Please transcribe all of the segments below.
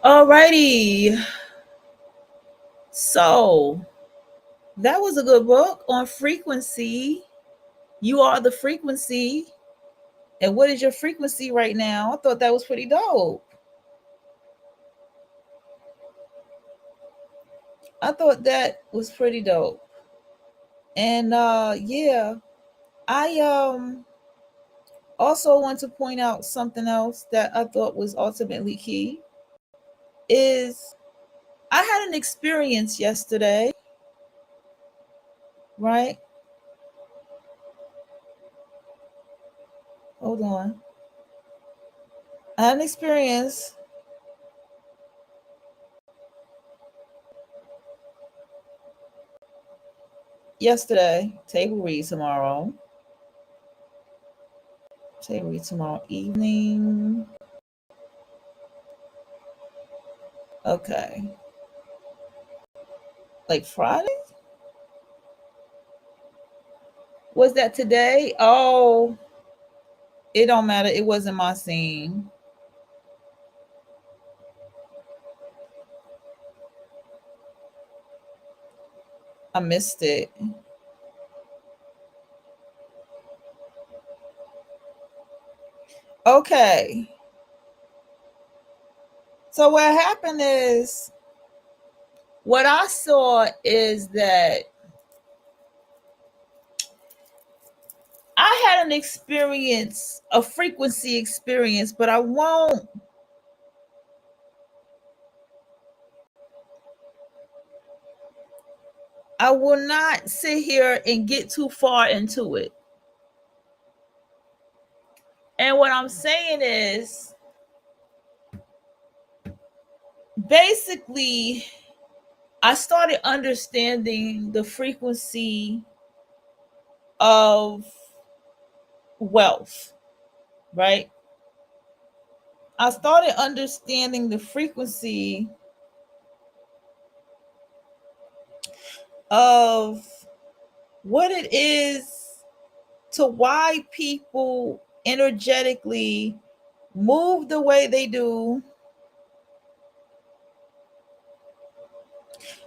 Alrighty. So that was a good book on frequency. You are the frequency. And what is your frequency right now? I thought that was pretty dope. I thought that was pretty dope. And yeah, I also want to point out something else that I thought was ultimately key is I had an experience yesterday, right? Hold on. I had an experience yesterday. Table read tomorrow. Table read tomorrow evening. Okay. Like Friday? Was that today? Oh, it don't matter. It wasn't my scene. I missed it. Okay. So what happened is what I saw is that I had an experience, a frequency experience, but I will not sit here and get too far into it. And what I'm saying is basically, I started understanding the frequency of wealth, right? I started understanding the frequency of what it is to why people energetically move the way they do,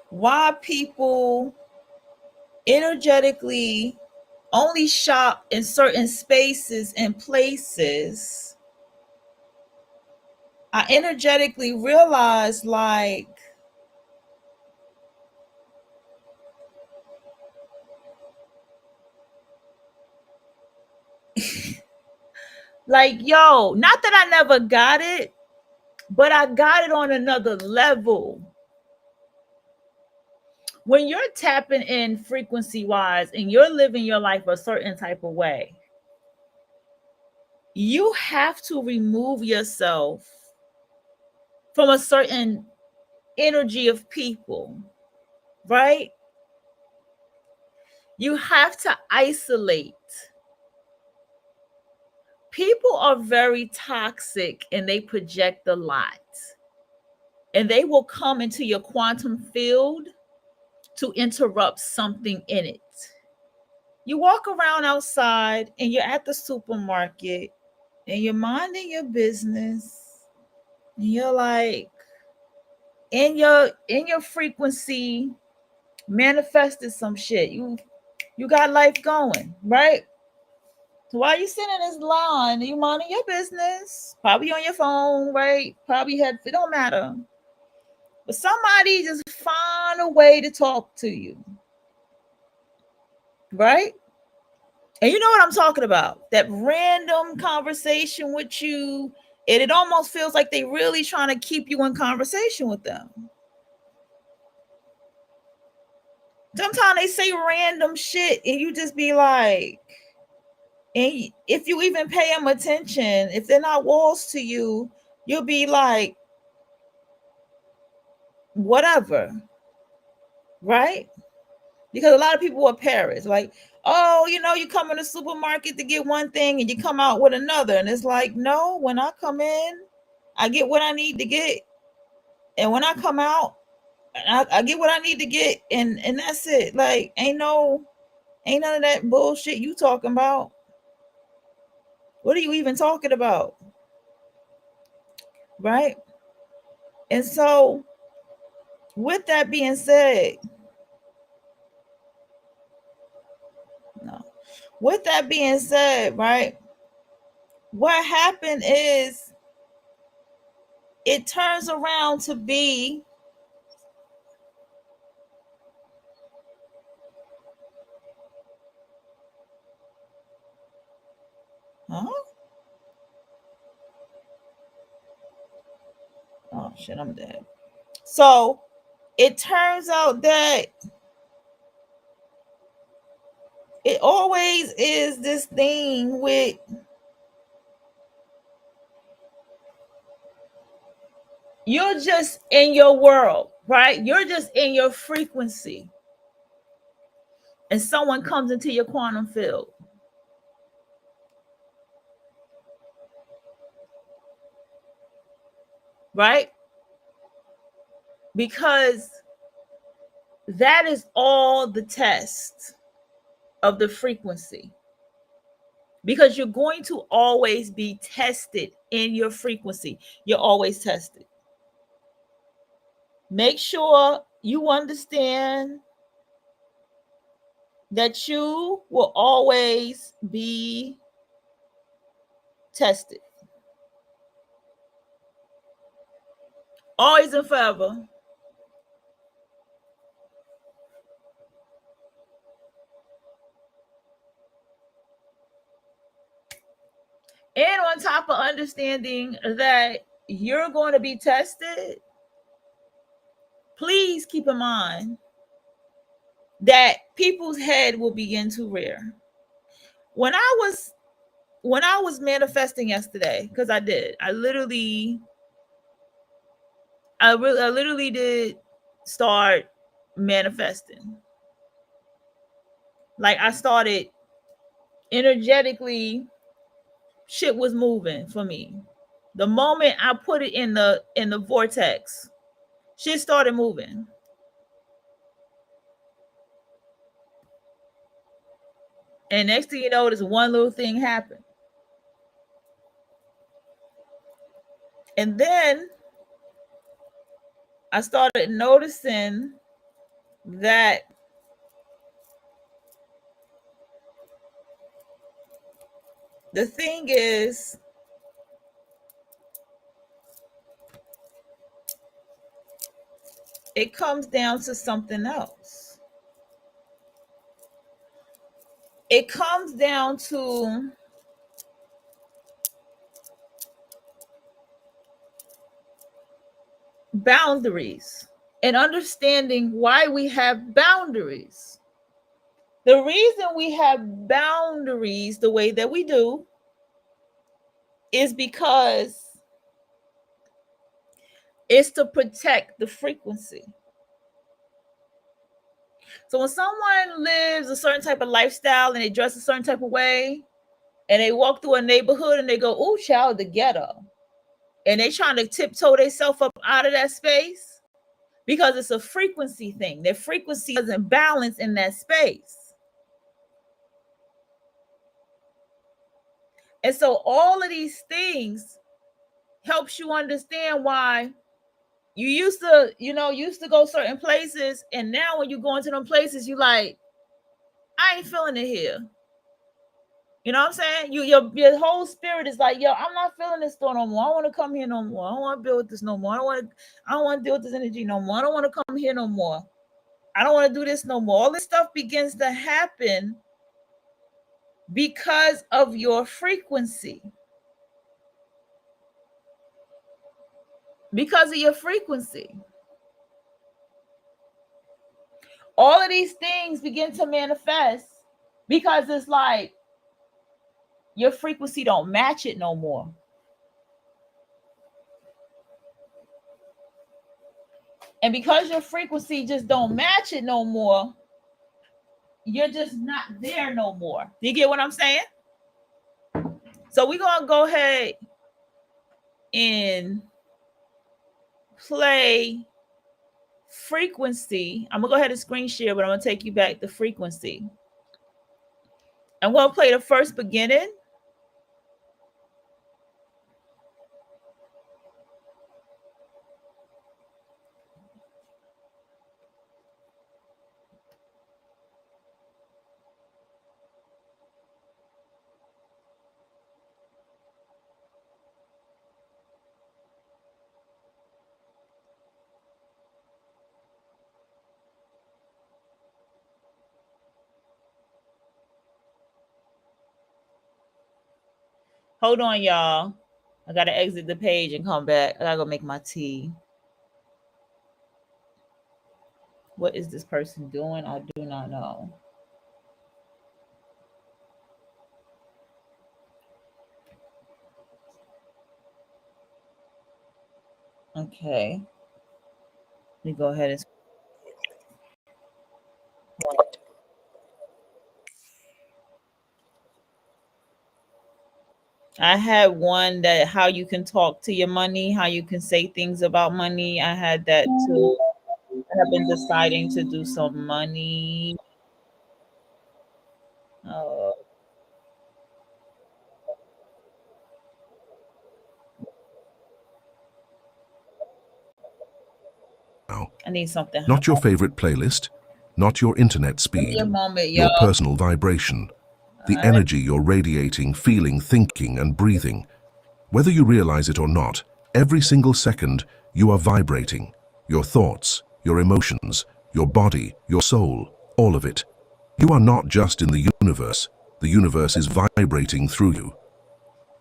why people energetically only shop in certain spaces and places. I energetically realized like yo, not that I never got it, but I got it on another level. When you're tapping in frequency wise and you're living your life a certain type of way, you have to remove yourself from a certain energy of people, right? You have to isolate. People are very toxic and they project a lot. And they will come into your quantum field to interrupt something in it. You walk around outside and you're at the supermarket and you're minding your business and you're like in your frequency manifested some shit. You got life going, right? So while you sitting in this line, you minding your business, probably on your phone, right? Probably had it don't matter. But somebody just find a way to talk to you, right? And you know what I'm talking about. That random conversation with you, and it almost feels like they really trying to keep you in conversation with them. Sometimes they say random shit and you just be like, and if you even pay them attention, if they're not walls to you, you'll be like, whatever, right? Because a lot of people are parrots. Like, oh, you come in the supermarket to get one thing and you come out with another. And it's like, no, when I come in, I get what I need to get. And when I come out, I get what I need to get. And that's it. Like, ain't none of that bullshit you talking about. What are you even talking about? Right? And so, with that being said, right, what happened is it turns around to be oh shit, I'm dead. So it turns out that it always is this thing with you're just in your world, right? You're just in your frequency. And someone comes into your quantum field. Right? Because that is all the test of the frequency. Because you're going to always be tested in your frequency. You're always tested. Make sure you understand that you will always be tested. Always and forever. And on top of understanding that you're going to be tested, please keep in mind that people's head will begin to rear. When I was manifesting yesterday, because I did, I literally did start manifesting. Like I started energetically, shit was moving for me. The moment I put it in the vortex, shit started moving. And next thing you know, this one little thing happened. And then I started noticing that the thing is, it comes down to something else. It comes down to boundaries and understanding why we have boundaries. The reason we have boundaries the way that we do is because it's to protect the frequency. So when someone lives a certain type of lifestyle and they dress a certain type of way and they walk through a neighborhood and they go, "Ooh, child, the ghetto," and they trying to tiptoe themselves up out of that space because it's a frequency thing. Their frequency doesn't balance in that space. And so all of these things helps you understand why you used to go certain places, and now when you go into them places, you like, I ain't feeling it here. You know what I'm saying? Your whole spirit is like, yo, I'm not feeling this store no more. I don't want to come here no more. I don't want to build this no more. I don't want to deal with this energy no more. I don't want to come here no more. I don't want to do this no more. All this stuff begins to happen because of your frequency. Because of your frequency. All of these things begin to manifest because it's like your frequency don't match it no more. And because your frequency just don't match it no more, you're just not there no more. Do you get what I'm saying? So we're going to go ahead and play frequency. I'm going to go ahead and screen share, but I'm going to take you back to frequency. I'm going to play the first beginning. Hold on, y'all. I gotta exit the page and come back. I gotta go make my tea. What is this person doing? I do not know. Okay. Let me go ahead and I had one that how you can talk to your money, how you can say things about money. I had that too. I have been deciding to do some money. Oh, I need something. Not your favorite playlist, not your internet speed, your personal vibration, the energy you're radiating, feeling, thinking, and breathing. Whether you realize it or not, every single second you are vibrating. Your thoughts, your emotions, your body, your soul, all of it. You are not just in the universe is vibrating through you.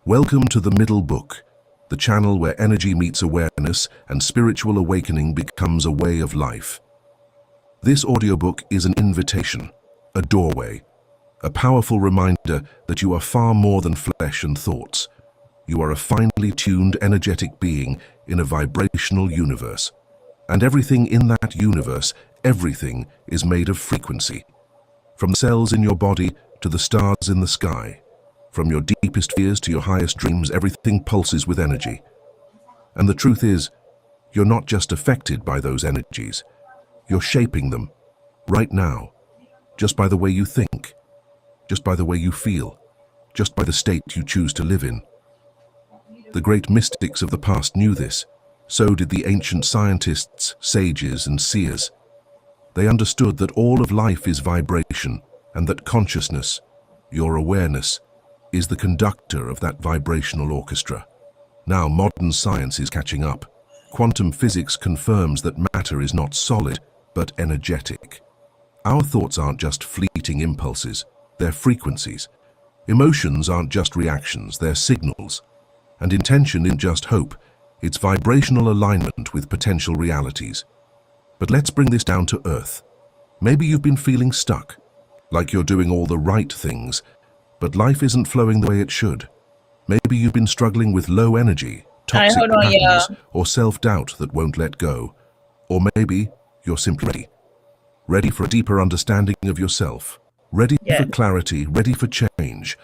Welcome to the Middle Book, the channel where energy meets awareness and spiritual awakening becomes a way of life. This audiobook is an invitation, a doorway, a powerful reminder that you are far more than flesh and thoughts. You are a finely tuned, energetic being in a vibrational universe. And everything in that universe, everything is made of frequency. From the cells in your body to the stars in the sky. From your deepest fears to your highest dreams, everything pulses with energy. And the truth is, you're not just affected by those energies. You're shaping them, right now, just by the way you think, just by the way you feel, just by the state you choose to live in. The great mystics of the past knew this. So did the ancient scientists, sages, and seers. They understood that all of life is vibration, and that consciousness, your awareness, is the conductor of that vibrational orchestra. Now modern science is catching up. Quantum physics confirms that matter is not solid, but energetic. Our thoughts aren't just fleeting impulses, they're frequencies. Emotions aren't just reactions, they're signals. And intention isn't just hope, it's vibrational alignment with potential realities. But let's bring this down to earth. Maybe you've been feeling stuck, like you're doing all the right things, but life isn't flowing the way it should. Maybe you've been struggling with low energy, toxic patterns, or self-doubt that won't let go. Or maybe you're simply ready for a deeper understanding of yourself, ready for clarity, ready for change,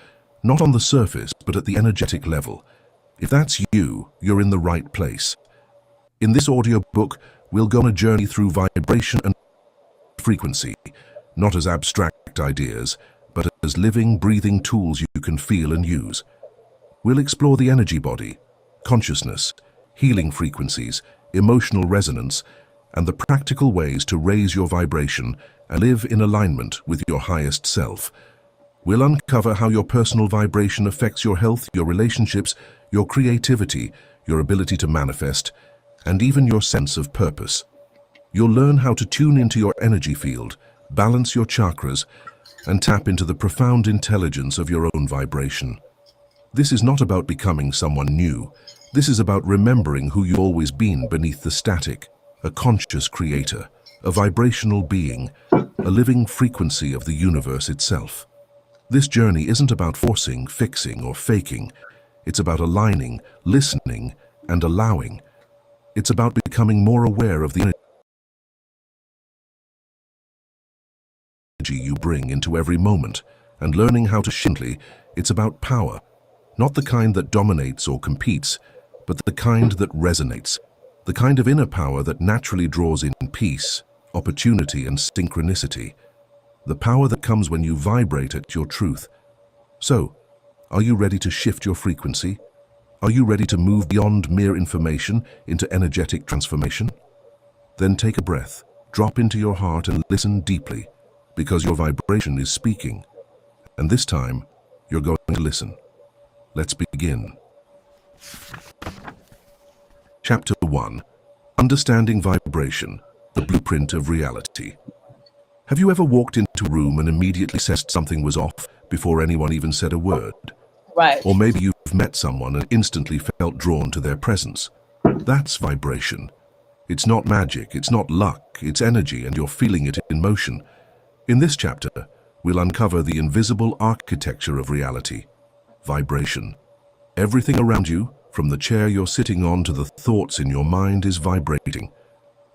not on the surface, but at the energetic level. If that's you, you're in the right place. In this audiobook, we'll go on a journey through vibration and frequency, not as abstract ideas, but as living, breathing tools you can feel and use. We'll explore the energy body, consciousness, healing frequencies, emotional resonance, and the practical ways to raise your vibration and live in alignment with your highest self. We'll uncover how your personal vibration affects your health, your relationships, your creativity, your ability to manifest, and even your sense of purpose. You'll learn how to tune into your energy field, balance your chakras, and tap into the profound intelligence of your own vibration. This is not about becoming someone new. This is about remembering who you've always been beneath the static, a conscious creator, a vibrational being, a living frequency of the universe itself. This journey isn't about forcing, fixing, or faking. It's about aligning, listening, and allowing. It's about becoming more aware of the energy you bring into every moment and learning how to gently. It's about power, not the kind that dominates or competes, but the kind that resonates, the kind of inner power that naturally draws in peace, opportunity, and synchronicity. The power that comes when you vibrate at your truth. So, are you ready to shift your frequency? Are you ready to move beyond mere information into energetic transformation? Then take a breath, drop into your heart and listen deeply, because your vibration is speaking. And this time, you're going to listen. Let's begin. Chapter 1. Understanding Vibration, the Blueprint of Reality. Have you ever walked into a room and immediately sensed something was off before anyone even said a word? Right. Or maybe you've met someone and instantly felt drawn to their presence. That's vibration. It's not magic, it's not luck, it's energy, and you're feeling it in motion. In this chapter, we'll uncover the invisible architecture of reality. Vibration. Everything around you, from the chair you're sitting on to the thoughts in your mind, is vibrating.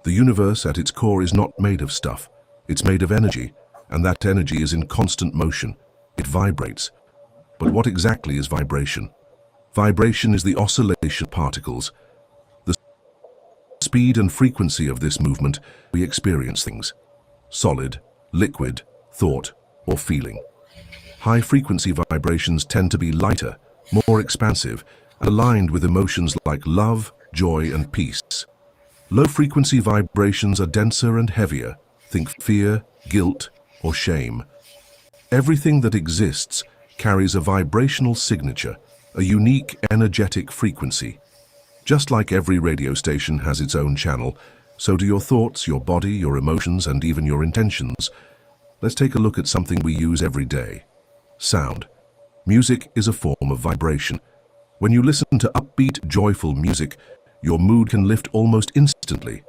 The universe at its core is not made of stuff. It's made of energy, and that energy is in constant motion. It vibrates. But what exactly is vibration? Vibration is the oscillation of particles. The speed and frequency of this movement, we experience things. Solid, liquid, thought, or feeling. High-frequency vibrations tend to be lighter, more expansive, and aligned with emotions like love, joy, and peace. Low-frequency vibrations are denser and heavier. Think fear, guilt, or shame. Everything that exists carries a vibrational signature, a unique energetic frequency. Just like every radio station has its own channel, so do your thoughts, your body, your emotions, and even your intentions. Let's take a look at something we use every day. Sound. Music is a form of vibration. When you listen to upbeat, joyful music, your mood can lift almost instantly.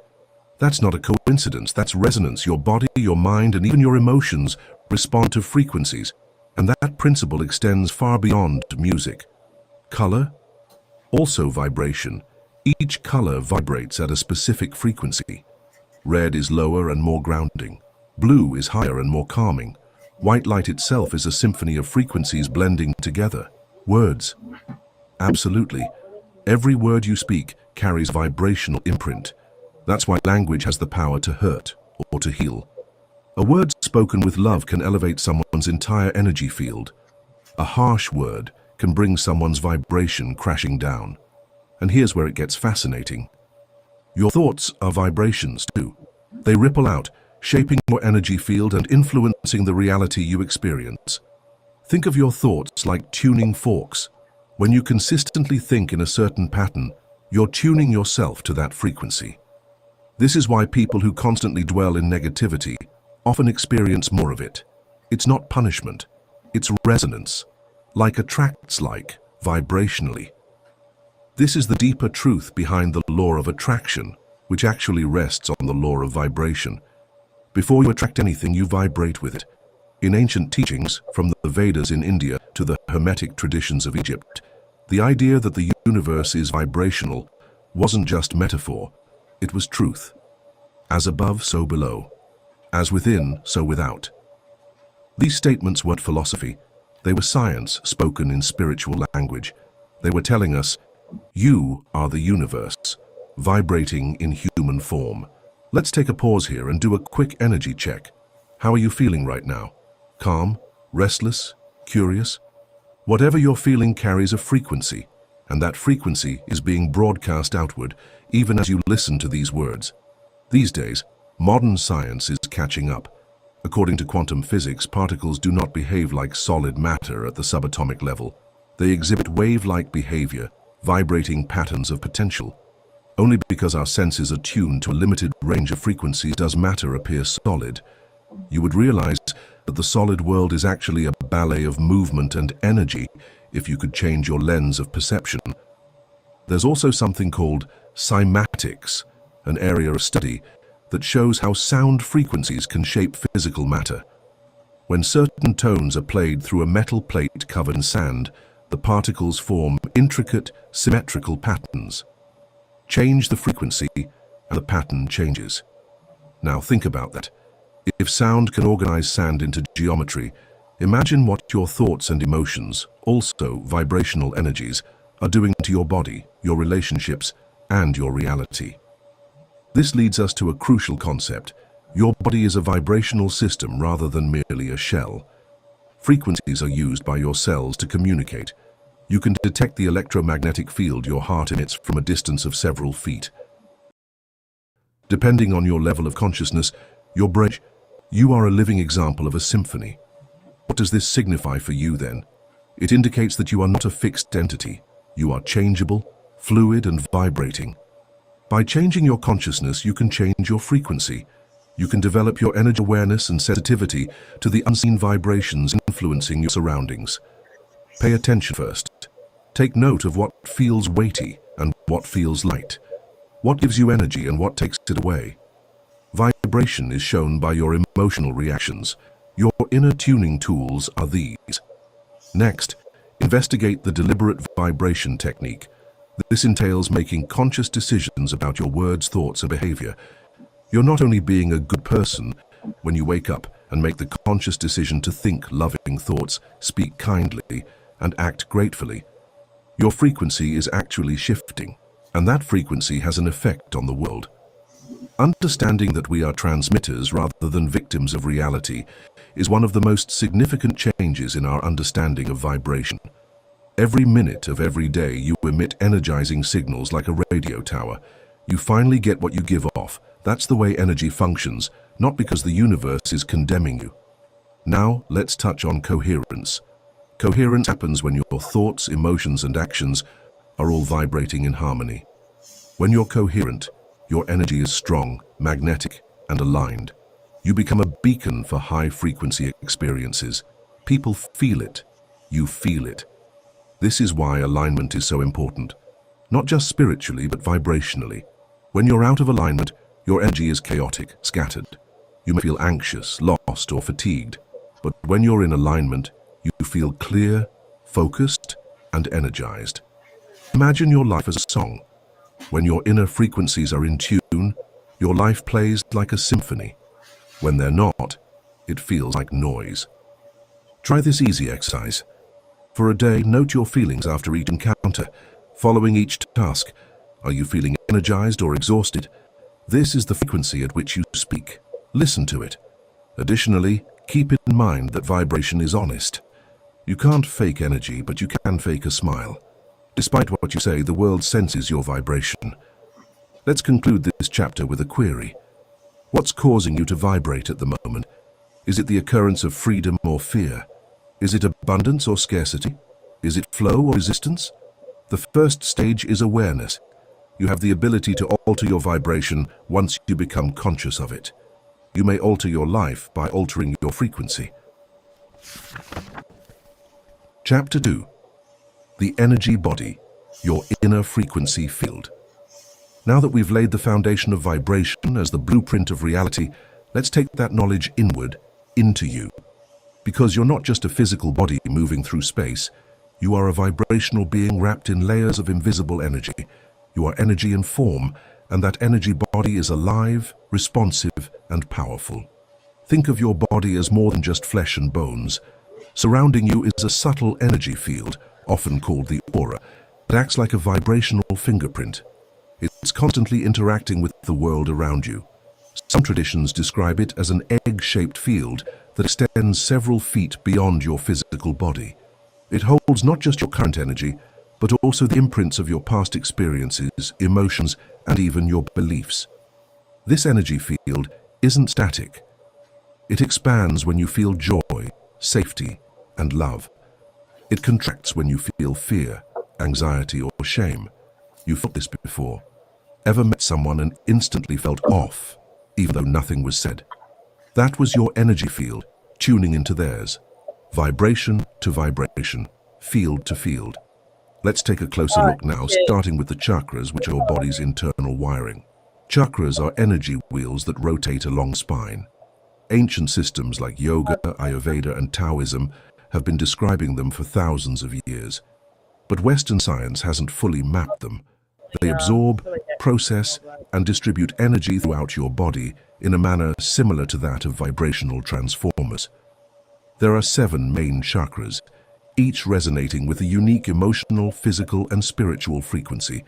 That's not a coincidence, that's resonance. Your body, your mind, and even your emotions respond to frequencies. And that principle extends far beyond music. Color? Also vibration. Each color vibrates at a specific frequency. Red is lower and more grounding. Blue is higher and more calming. White light itself is a symphony of frequencies blending together. Words. Absolutely. Every word you speak carries vibrational imprint. That's why language has the power to hurt or to heal. A word spoken with love can elevate someone's entire energy field. A harsh word can bring someone's vibration crashing down. And here's where it gets fascinating. Your thoughts are vibrations too. They ripple out, shaping your energy field and influencing the reality you experience. Think of your thoughts like tuning forks. When you consistently think in a certain pattern, you're tuning yourself to that frequency. This is why people who constantly dwell in negativity often experience more of it. It's not punishment, it's resonance. Like attracts like, vibrationally. This is the deeper truth behind the law of attraction, which actually rests on the law of vibration. Before you attract anything, you vibrate with it. In ancient teachings, from the Vedas in India to the Hermetic traditions of Egypt, the idea that the universe is vibrational wasn't just metaphor, it was truth. As above, so below. As within, so without. These statements weren't philosophy. They were science spoken in spiritual language. They were telling us, you are the universe, vibrating in human form. Let's take a pause here and do a quick energy check. How are you feeling right now? Calm? Restless? Curious? Whatever you're feeling carries a frequency, and that frequency is being broadcast outward even as you listen to these words. These days, modern science is catching up. According to quantum physics, particles do not behave like solid matter at the subatomic level. They exhibit wave-like behavior, vibrating patterns of potential. Only because our senses are tuned to a limited range of frequencies does matter appear solid. You would realize that the solid world is actually a ballet of movement and energy if you could change your lens of perception. There's also something called cymatics, an area of study that shows how sound frequencies can shape physical matter. When certain tones are played through a metal plate covered in sand, the particles form intricate, symmetrical patterns. Change the frequency, and the pattern changes. Now think about that. If sound can organize sand into geometry, imagine what your thoughts and emotions, also vibrational energies, are doing to your body, your relationships, and your reality. This leads us to a crucial concept. Your body is a vibrational system rather than merely a shell. Frequencies are used by your cells to communicate. You can detect the electromagnetic field your heart emits from a distance of several feet. Depending on your level of consciousness, your brain, you are a living example of a symphony. What does this signify for you then? It indicates that you are not a fixed entity. You are changeable, fluid, and vibrating. By changing your consciousness, you can change your frequency. You can develop your energy awareness and sensitivity to the unseen vibrations influencing your surroundings. Pay attention first. Take note of what feels weighty and what feels light. What gives you energy and what takes it away. Vibration is shown by your emotional reactions. Your inner tuning tools are these. Next, investigate the deliberate vibration technique. This entails making conscious decisions about your words, thoughts, and behavior. You're not only being a good person when you wake up and make the conscious decision to think loving thoughts, speak kindly, and act gratefully. Your frequency is actually shifting, and that frequency has an effect on the world. Understanding that we are transmitters rather than victims of reality is one of the most significant changes in our understanding of vibration. Every minute of every day you emit energizing signals like a radio tower. You finally get what you give off. That's the way energy functions, not because the universe is condemning you. Now let's touch on coherence. Coherence happens when your thoughts, emotions, and actions are all vibrating in harmony. When you're coherent, your energy is strong, magnetic, and aligned. You become a beacon for high-frequency experiences. People feel it. You feel it. This is why alignment is so important. Not just spiritually, but vibrationally. When you're out of alignment, your energy is chaotic, scattered. You may feel anxious, lost, or fatigued. But when you're in alignment, you feel clear, focused, and energized. Imagine your life as a song. When your inner frequencies are in tune, your life plays like a symphony. When they're not, it feels like noise. Try this easy exercise. For a day, note your feelings after each encounter. Following each task, are you feeling energized or exhausted? This is the frequency at which you speak. Listen to it. Additionally, keep in mind that vibration is honest. You can't fake energy, but you can fake a smile. Despite what you say, the world senses your vibration. Let's conclude this chapter with a query. What's causing you to vibrate at the moment? Is it the occurrence of freedom or fear? Is it abundance or scarcity? Is it flow or resistance? The first stage is awareness. You have the ability to alter your vibration once you become conscious of it. You may alter your life by altering your frequency. Chapter 2. The energy body, your inner frequency field. Now that we've laid the foundation of vibration as the blueprint of reality, let's take that knowledge inward, into you. Because you're not just a physical body moving through space, you are a vibrational being wrapped in layers of invisible energy. You are energy in form, and that energy body is alive, responsive, and powerful. Think of your body as more than just flesh and bones. Surrounding you is a subtle energy field, often called the aura, that acts like a vibrational fingerprint. It's constantly interacting with the world around you. Some traditions describe it as an egg-shaped field that extends several feet beyond your physical body. It holds not just your current energy, but also the imprints of your past experiences, emotions, and even your beliefs. This energy field isn't static. It expands when you feel joy, safety, and love. It contracts when you feel fear, anxiety, or shame. You felt this before. Ever met someone and instantly felt off, even though nothing was said? That was your energy field, tuning into theirs. Vibration to vibration, field to field. Let's take a closer look now, starting with the chakras, which are your body's internal wiring. Chakras are energy wheels that rotate along the spine. Ancient systems like yoga, Ayurveda, and Taoism have been describing them for thousands of years. But Western science hasn't fully mapped them. They absorb, process, and distribute energy throughout your body in a manner similar to that of vibrational transformers. There are 7 main chakras, each resonating with a unique emotional, physical, and spiritual frequency.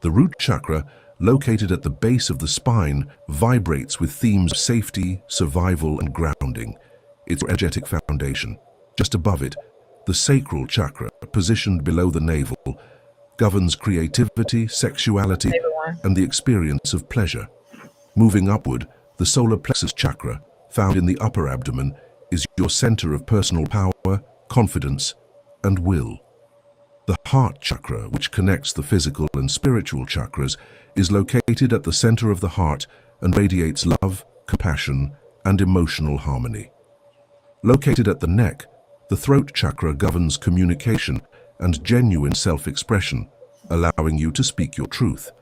The root chakra, located at the base of the spine, vibrates with themes of safety, survival, and grounding. It's your energetic foundation. Just above it, the sacral chakra, positioned below the navel, governs creativity, sexuality, and the experience of pleasure. Moving upward, the solar plexus chakra, found in the upper abdomen, is your center of personal power, confidence, and will. The heart chakra, which connects the physical and spiritual chakras, is located at the center of the heart and radiates love, compassion, and emotional harmony. Located at the neck, The throat chakra governs communication and genuine self-expression, allowing you to speak your truth.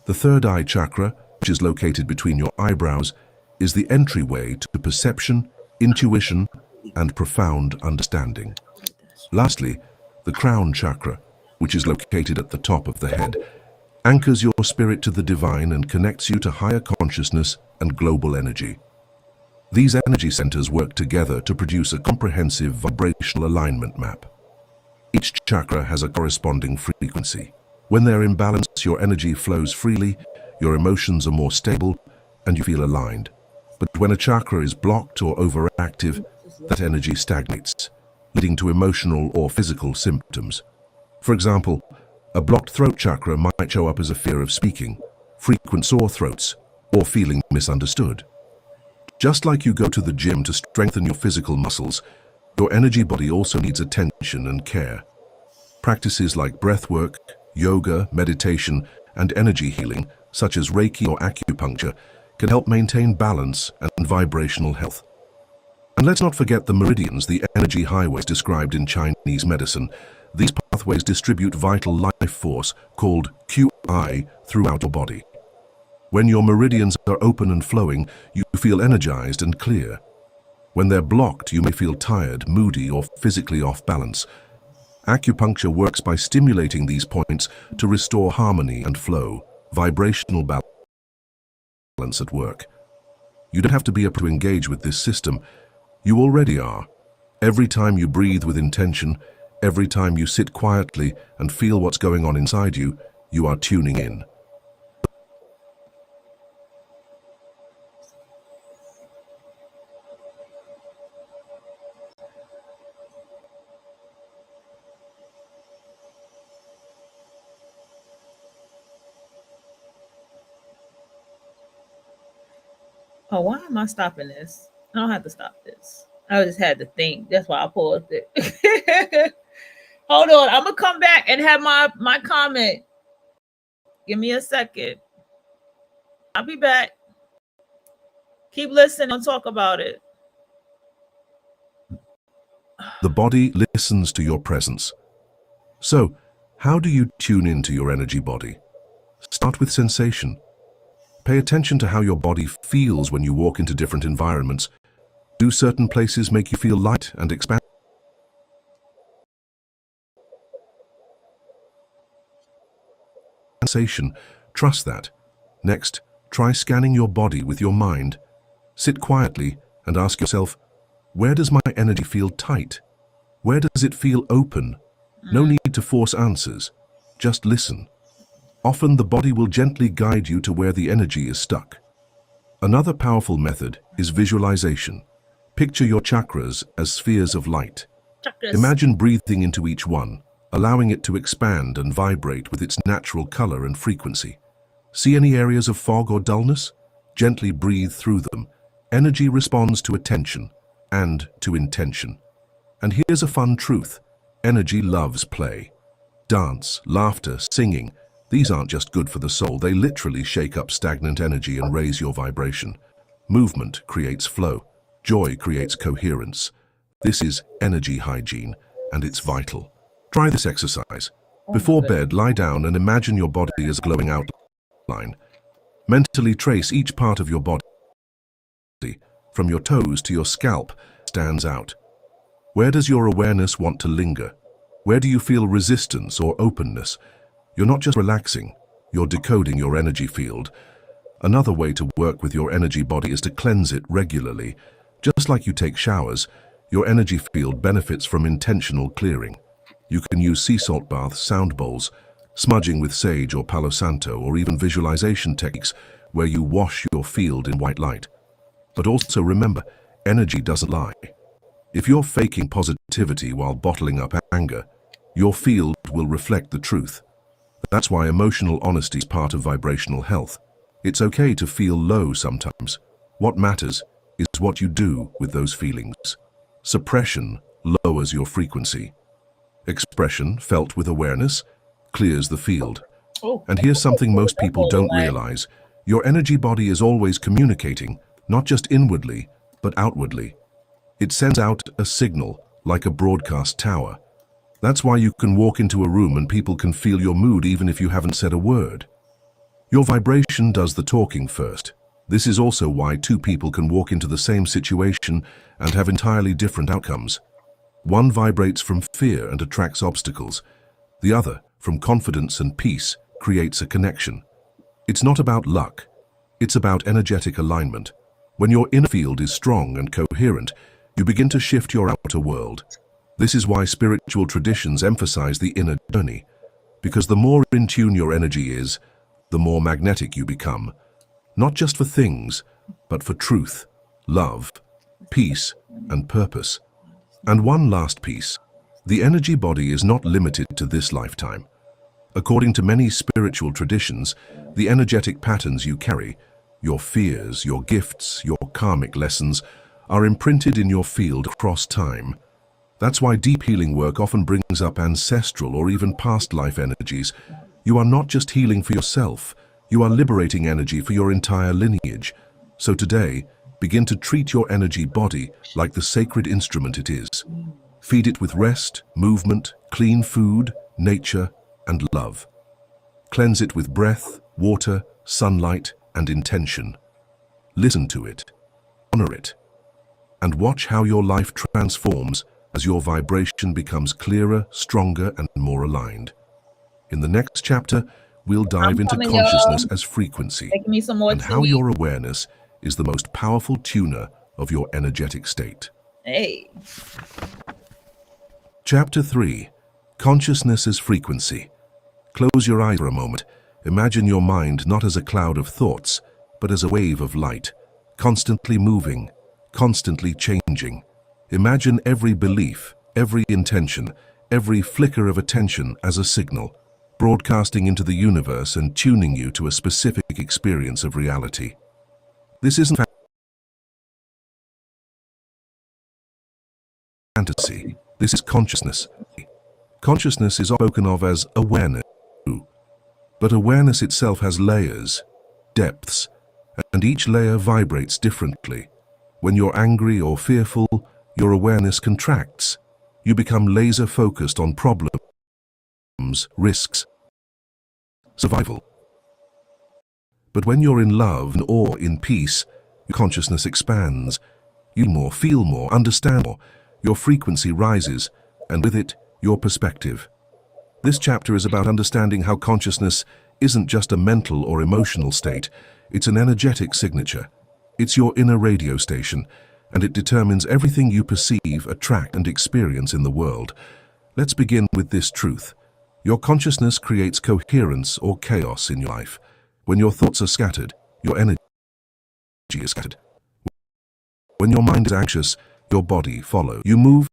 The third eye chakra, which is located between your eyebrows, is the entryway to perception, intuition, and profound understanding. Lastly, the crown chakra, which is located at the top of the head, anchors your spirit to the divine and connects you to higher consciousness and global energy. These energy centers work together to produce a comprehensive vibrational alignment map. Each chakra has a corresponding frequency. When they're in balance, your energy flows freely, your emotions are more stable, and you feel aligned. But when a chakra is blocked or overactive, that energy stagnates, leading to emotional or physical symptoms. For example, a blocked throat chakra might show up as a fear of speaking, frequent sore throats, or feeling misunderstood. Just like you go to the gym to strengthen your physical muscles, your energy body also needs attention and care. Practices like breathwork, yoga, meditation, and energy healing, such as Reiki or acupuncture, can help maintain balance and vibrational health. And let's not forget the meridians, the energy highways described in Chinese medicine. These pathways distribute vital life force, called Qi, throughout your body. When your meridians are open and flowing, you feel energized and clear. When they're blocked, you may feel tired, moody, or physically off balance. Acupuncture works by stimulating these points to restore harmony and flow, vibrational balance at work. You don't have to be able to engage with this system. You already are. Every time you breathe with intention, every time you sit quietly and feel what's going on inside you, you are tuning in. Oh, why am I stopping this? I don't have to stop this. I just had to think. That's why I paused it. Hold on. I'm going to come back and have my comment. Give me a second. I'll be back. Keep listening and talk about it. The body listens to your presence. So, how do you tune into your energy body? Start with sensation. Pay attention to how your body feels when you walk into different environments. Do certain places make you feel light and expanded? Sensation. Trust that. Next, try scanning your body with your mind. Sit quietly and ask yourself, where does my energy feel tight? Where does it feel open? No need to force answers. Just listen. Often the body will gently guide you to where the energy is stuck. Another powerful method is visualization. Picture your chakras as spheres of light. Imagine breathing into each one, allowing it to expand and vibrate with its natural color and frequency. See any areas of fog or dullness? Gently breathe through them. Energy responds to attention and to intention. And here's a fun truth. Energy loves play. Dance, laughter, singing. These aren't just good for the soul, they literally shake up stagnant energy and raise your vibration. Movement creates flow. Joy creates coherence. This is energy hygiene, and it's vital. Try this exercise. Before bed, lie down and imagine your body as a glowing outline. Mentally trace each part of your body, from your toes to your scalp, stands out. Where does your awareness want to linger? Where do you feel resistance or openness? You're not just relaxing, you're decoding your energy field. Another way to work with your energy body is to cleanse it regularly. Just like you take showers, your energy field benefits from intentional clearing. You can use sea salt baths, sound bowls, smudging with sage or Palo Santo, or even visualization techniques where you wash your field in white light. But also remember, energy doesn't lie. If you're faking positivity while bottling up anger, your field will reflect the truth. That's why emotional honesty is part of vibrational health. It's okay to feel low sometimes. What matters is what you do with those feelings. Suppression lowers your frequency. Expression, felt with awareness, clears the field. And here's something most people don't realize. Your energy body is always communicating, not just inwardly, but outwardly. It sends out a signal, like a broadcast tower. That's why you can walk into a room and people can feel your mood even if you haven't said a word. Your vibration does the talking first. This is also why two people can walk into the same situation and have entirely different outcomes. One vibrates from fear and attracts obstacles. The other, from confidence and peace, creates a connection. It's not about luck. It's about energetic alignment. When your inner field is strong and coherent, you begin to shift your outer world. This is why spiritual traditions emphasize the inner journey, because the more in tune your energy is, the more magnetic you become, not just for things, but for truth, love, peace, and purpose. And one last piece, the energy body is not limited to this lifetime. According to many spiritual traditions, the energetic patterns you carry, your fears, your gifts, your karmic lessons, are imprinted in your field across time. That's why deep healing work often brings up ancestral or even past life energies. You are not just healing for yourself, you are liberating energy for your entire lineage. So today, begin to treat your energy body like the sacred instrument it is. Feed it with rest, movement, clean food, nature, and love. Cleanse it with breath, water, sunlight, and intention. Listen to it, honor it, and watch how your life transforms as your vibration becomes clearer, stronger, and more aligned. In the next chapter, we'll dive into consciousness as frequency and how your awareness is the most powerful tuner of your energetic state. Hey. Chapter 3. Consciousness as frequency. Close your eyes for a moment. Imagine your mind not as a cloud of thoughts, but as a wave of light, constantly moving, constantly changing. Imagine every belief, every intention, every flicker of attention as a signal, broadcasting into the universe and tuning you to a specific experience of reality. This isn't fantasy, this is consciousness. Consciousness is spoken of as awareness, but awareness itself has layers, depths, and each layer vibrates differently. When you're angry or fearful, your awareness contracts. You become laser-focused on problems, risks, survival. But when you're in love and awe, in peace, your consciousness expands. You more, feel more, understand more. Your frequency rises, and with it, your perspective. This chapter is about understanding how consciousness isn't just a mental or emotional state, it's an energetic signature. It's your inner radio station, and it determines everything you perceive, attract, and experience in the world. Let's begin with this truth. Your consciousness creates coherence or chaos in your life. When your thoughts are scattered, your energy is scattered. When your mind is anxious, your body follows. You move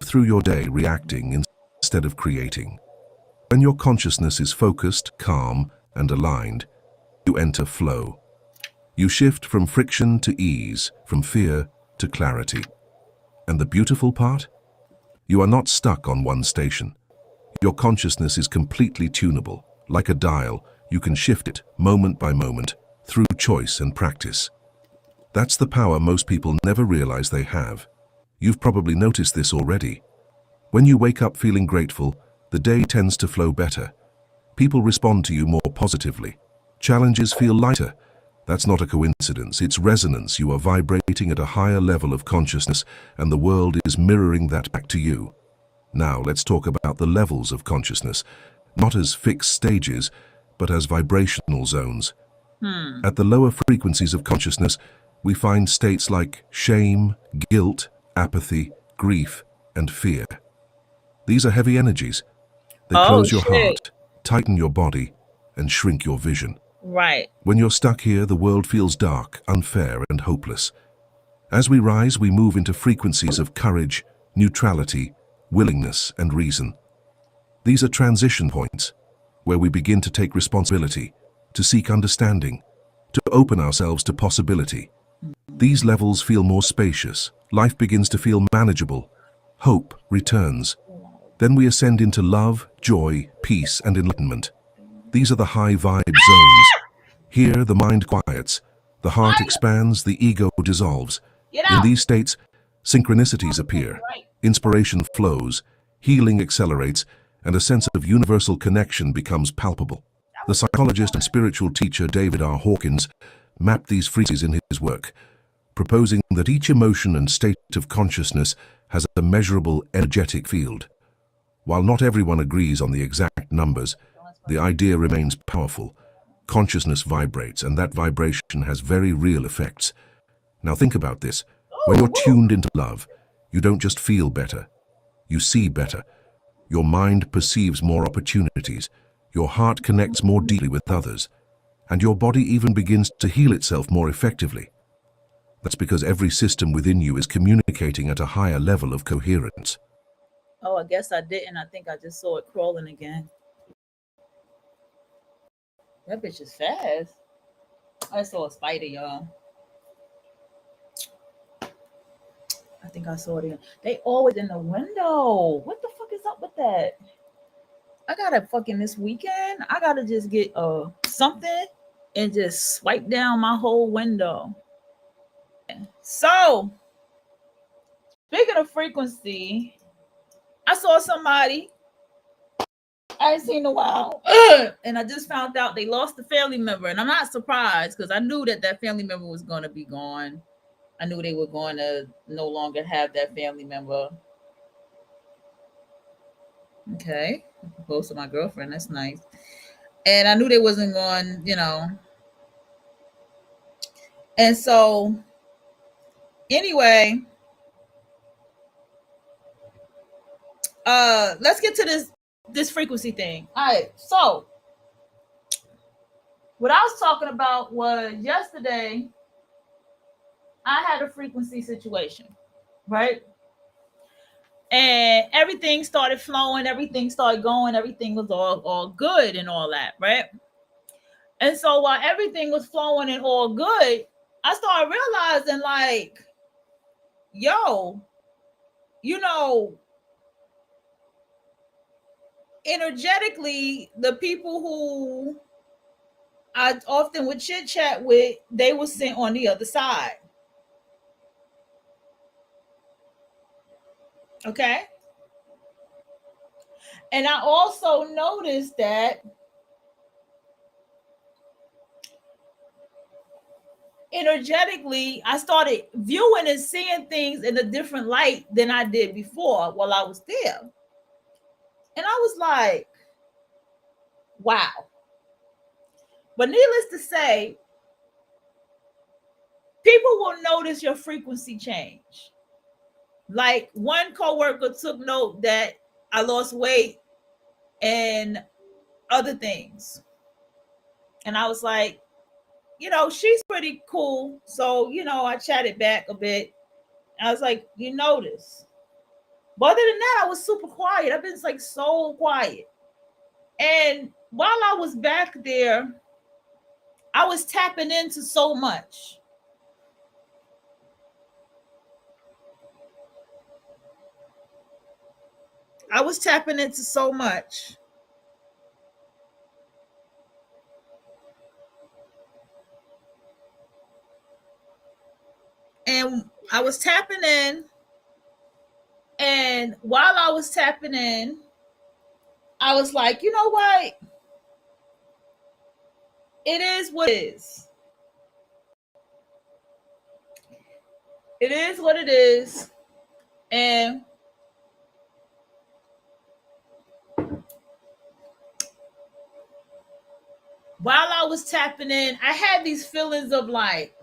through your day reacting instead of creating. When your consciousness is focused, calm, and aligned, you enter flow. You shift from friction to ease, from fear to clarity. And the beautiful part? You are not stuck on one station. Your consciousness is completely tunable. Like a dial, you can shift it moment by moment through choice and practice. That's the power most people never realize they have. You've probably noticed this already. When you wake up feeling grateful, the day tends to flow better. People respond to you more positively. Challenges feel lighter. That's not a coincidence, it's resonance. You are vibrating at a higher level of consciousness, and the world is mirroring that back to you. Now let's talk about the levels of consciousness, not as fixed stages, but as vibrational zones. At the lower frequencies of consciousness, we find states like shame, guilt, apathy, grief, and fear. These are heavy energies. They close your heart, tighten your body, and shrink your vision. Right. When you're stuck here, the world feels dark, unfair, and hopeless. As we rise, we move into frequencies of courage, neutrality, willingness, and reason. These are transition points, where we begin to take responsibility, to seek understanding, to open ourselves to possibility. These levels feel more spacious, life begins to feel manageable, hope returns. Then we ascend into love, joy, peace, and enlightenment. These are the high vibe zones. Here, the mind quiets, the heart expands, the ego dissolves. In these states, synchronicities appear. Inspiration flows, healing accelerates, and a sense of universal connection becomes palpable. The psychologist and spiritual teacher David R. Hawkins mapped these frequencies in his work, proposing that each emotion and state of consciousness has a measurable energetic field. While not everyone agrees on the exact numbers, the idea remains powerful. Consciousness vibrates, and that vibration has very real effects. Now think about this. When you're tuned into love, you don't just feel better, you see better. Your mind perceives more opportunities, your heart connects more deeply with others, and your body even begins to heal itself more effectively. That's because every system within you is communicating at a higher level of coherence. Oh, I guess I didn't. I think I just saw it crawling again. That bitch is fast. I saw a spider, y'all. I think I saw it again. They always in the window. What the fuck is up with that? I gotta fucking this weekend. I gotta just get something and just swipe down my whole window. So, speaking of frequency, I saw somebody I ain't seen in a while, and I just found out they lost a family member, and I'm not surprised because I knew that family member was going to be gone. I knew they were going to no longer have that family member. Okay, close to my girlfriend. That's nice. And I knew they wasn't going, And so, anyway, let's get to this frequency thing. All right, so what I was talking about was yesterday I had a frequency situation, right? And everything started flowing, everything started going, everything was all good and all that, right? And so while everything was flowing and all good, I started realizing like, yo, energetically, the people who I often would chit chat with, they were sent on the other side. Okay. And I also noticed that energetically, I started viewing and seeing things in a different light than I did before while I was there. And I was like, wow. But needless to say, people will notice your frequency change. Like one coworker took note that I lost weight and other things. And I was like, she's pretty cool. So, I chatted back a bit. I was like, you notice. But other than that, I was super quiet. I've been like so quiet. And while I was back there, I was tapping into so much. I was tapping into so much. And I was tapping in. And while I was tapping in, I was like, you know what? It is what it is. It is what it is. And while I was tapping in, I had these feelings of like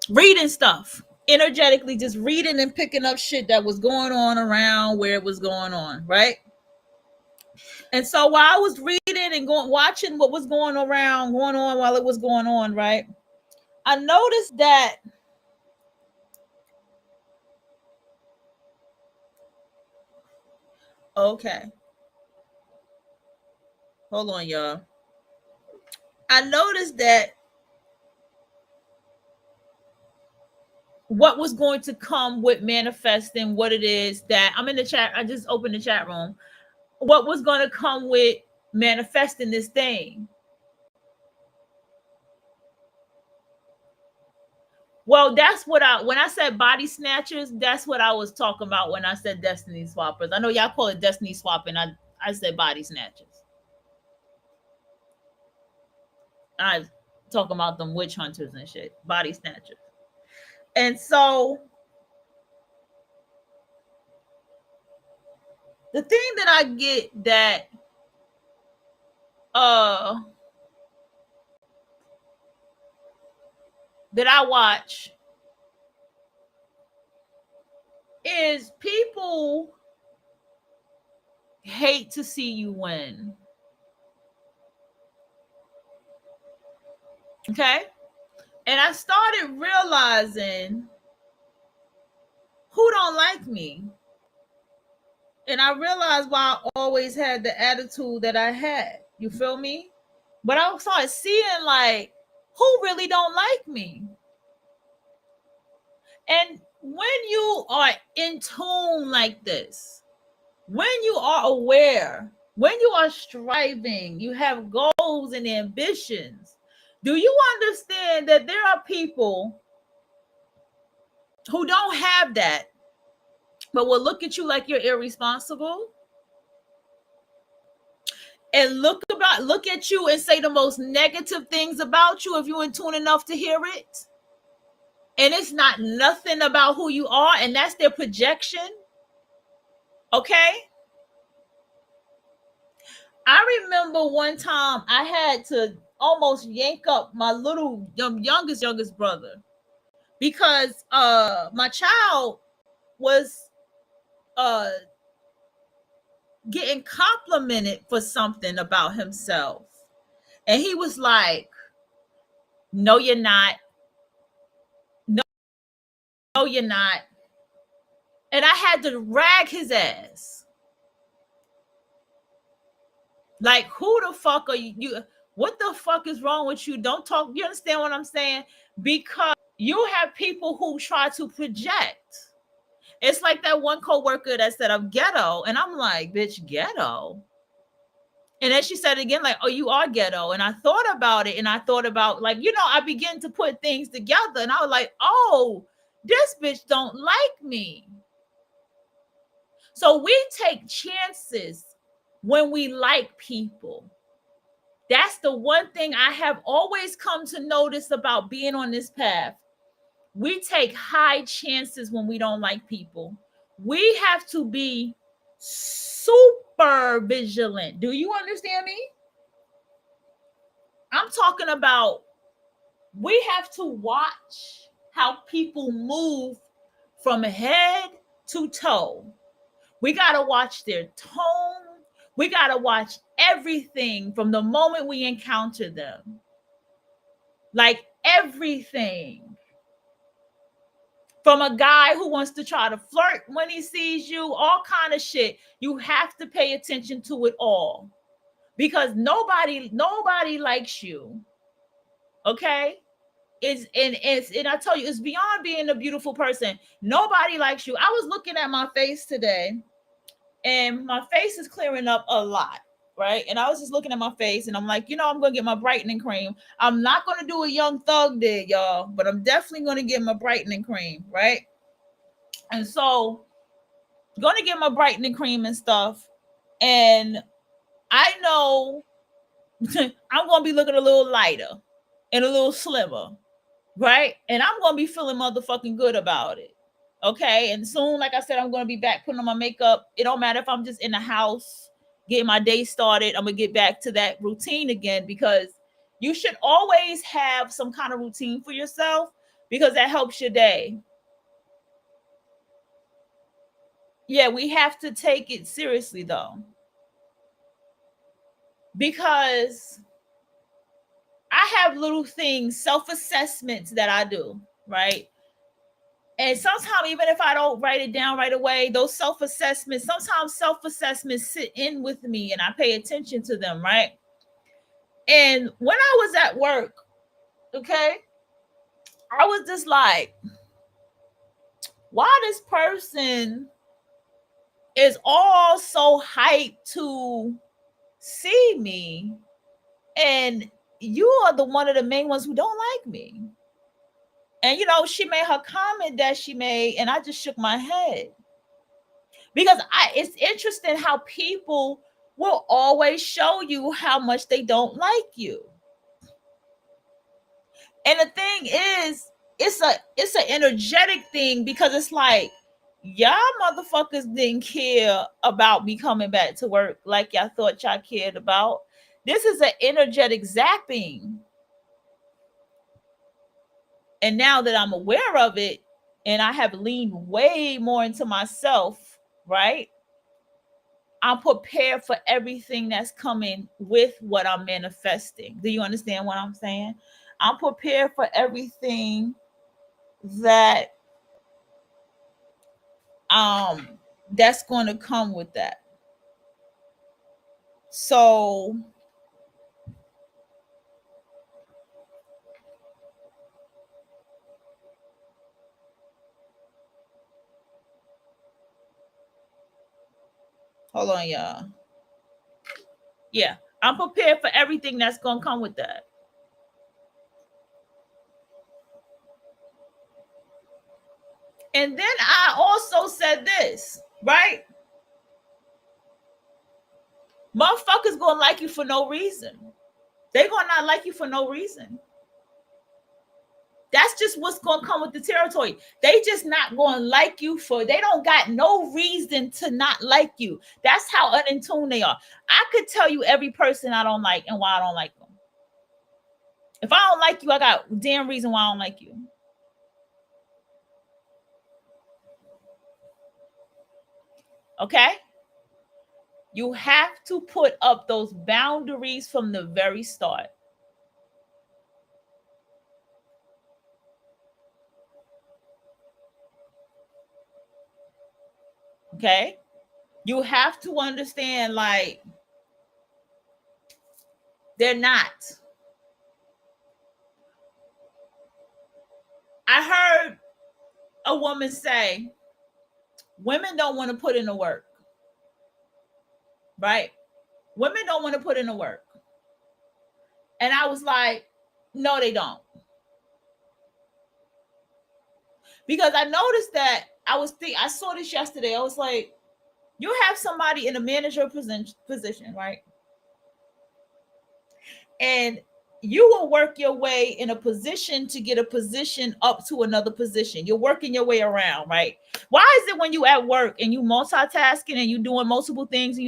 reading stuff, energetically just reading and picking up shit that was going on around where it was going on, right? And so while I was reading and watching what was going on while it was going on, right? I noticed that okay. Hold on, y'all. I noticed that what was going to come with manifesting what it is that I'm in the chat. I just opened the chat room. What was going to come with manifesting this thing Well, that's what when I said body snatchers, that's what I was talking about when I said destiny swappers. I know y'all call it destiny swapping. I said body snatchers. I talking about them witch hunters and shit, body snatchers. And so the thing that I get that that I watch is people hate to see you win. Okay? And I started realizing who don't like me. And I realized why I always had the attitude that I had. You feel me? But I started seeing like who really don't like me. And when you are in tune like this, when you are aware, when you are striving, you have goals and ambitions, do you understand that there are people who don't have that, but will look at you like you're irresponsible? And look at you and say the most negative things about you if you're in tune enough to hear it. And it's not nothing about who you are, and that's their projection. Okay? I remember one time I had to almost yank up my youngest brother because my child was getting complimented for something about himself. And he was like, "No, you're not. No, you're not." And I had to rag his ass. Like, who the fuck are you? What the fuck is wrong with you? Don't talk. You understand what I'm saying? Because you have people who try to project. It's like that one coworker that said I'm ghetto. And I'm like, bitch, ghetto. And then she said again, like, oh, you are ghetto. And I thought about it. And I thought about, like, I began to put things together. And I was like, oh, this bitch don't like me. So we take chances when we like people. That's the one thing I have always come to notice about being on this path. We take high chances when we don't like people. We have to be super vigilant. Do you understand me? I'm talking about we have to watch how people move from head to toe. We got to watch their tone. We got to watch everything from the moment we encounter them. Like everything. From a guy who wants to try to flirt when he sees you, all kind of shit. You have to pay attention to it all. Because nobody likes you. Okay? And I tell you, it's beyond being a beautiful person. Nobody likes you. I was looking at my face today, and my face is clearing up a lot, right? And I was just looking at my face, and I'm like, I'm going to get my brightening cream. I'm not going to do a Young Thug did, y'all, but I'm definitely going to get my brightening cream, right? And so, going to get my brightening cream and stuff, and I know I'm going to be looking a little lighter and a little slimmer, right? And I'm going to be feeling motherfucking good about it. Okay. And soon, like I said, I'm going to be back putting on my makeup. It don't matter if I'm just in the house getting my day started. I'm going to get back to that routine again, because you should always have some kind of routine for yourself, because that helps your day. Yeah, we have to take it seriously though, because I have little things, self-assessments that I do, right? And sometimes, even if I don't write it down right away, those self-assessments, sometimes self-assessments sit in with me and I pay attention to them, right? And when I was at work, okay, I was just like, why this person is all so hyped to see me, and you are the one of the main ones who don't like me. And she made her comment that she made, and I just shook my head. Because it's interesting how people will always show you how much they don't like you. And the thing is, it's an energetic thing, because it's like, y'all motherfuckers didn't care about me coming back to work like y'all thought y'all cared about. This is an energetic zapping. And now that I'm aware of it, and I have leaned way more into myself, right? I'm prepared for everything that's coming with what I'm manifesting. Do you understand what I'm saying? I'm prepared for everything that that's going to come with that. So hold on, y'all. Yeah, I'm prepared for everything that's going to come with that. And then I also said this, right? Motherfuckers gonna like you for no reason. They gonna not like you for no reason. That's just what's gonna come with the territory. They just not gonna like you they don't got no reason to not like you. That's how in tune they are. I could tell you every person I don't like and why I don't like them. If I don't like you, I got damn reason why I don't like you. Okay? You have to put up those boundaries from the very start. Okay? You have to understand, like, they're not. I heard a woman say, women don't want to put in the work. Right? Women don't want to put in the work. And I was like, no, they don't. Because I noticed that I saw this yesterday. I was like, you have somebody in a manager position, right? And you will work your way in a position to get a position up to another position. You're working your way around, right? Why is it when you at work and you multitasking and you doing multiple things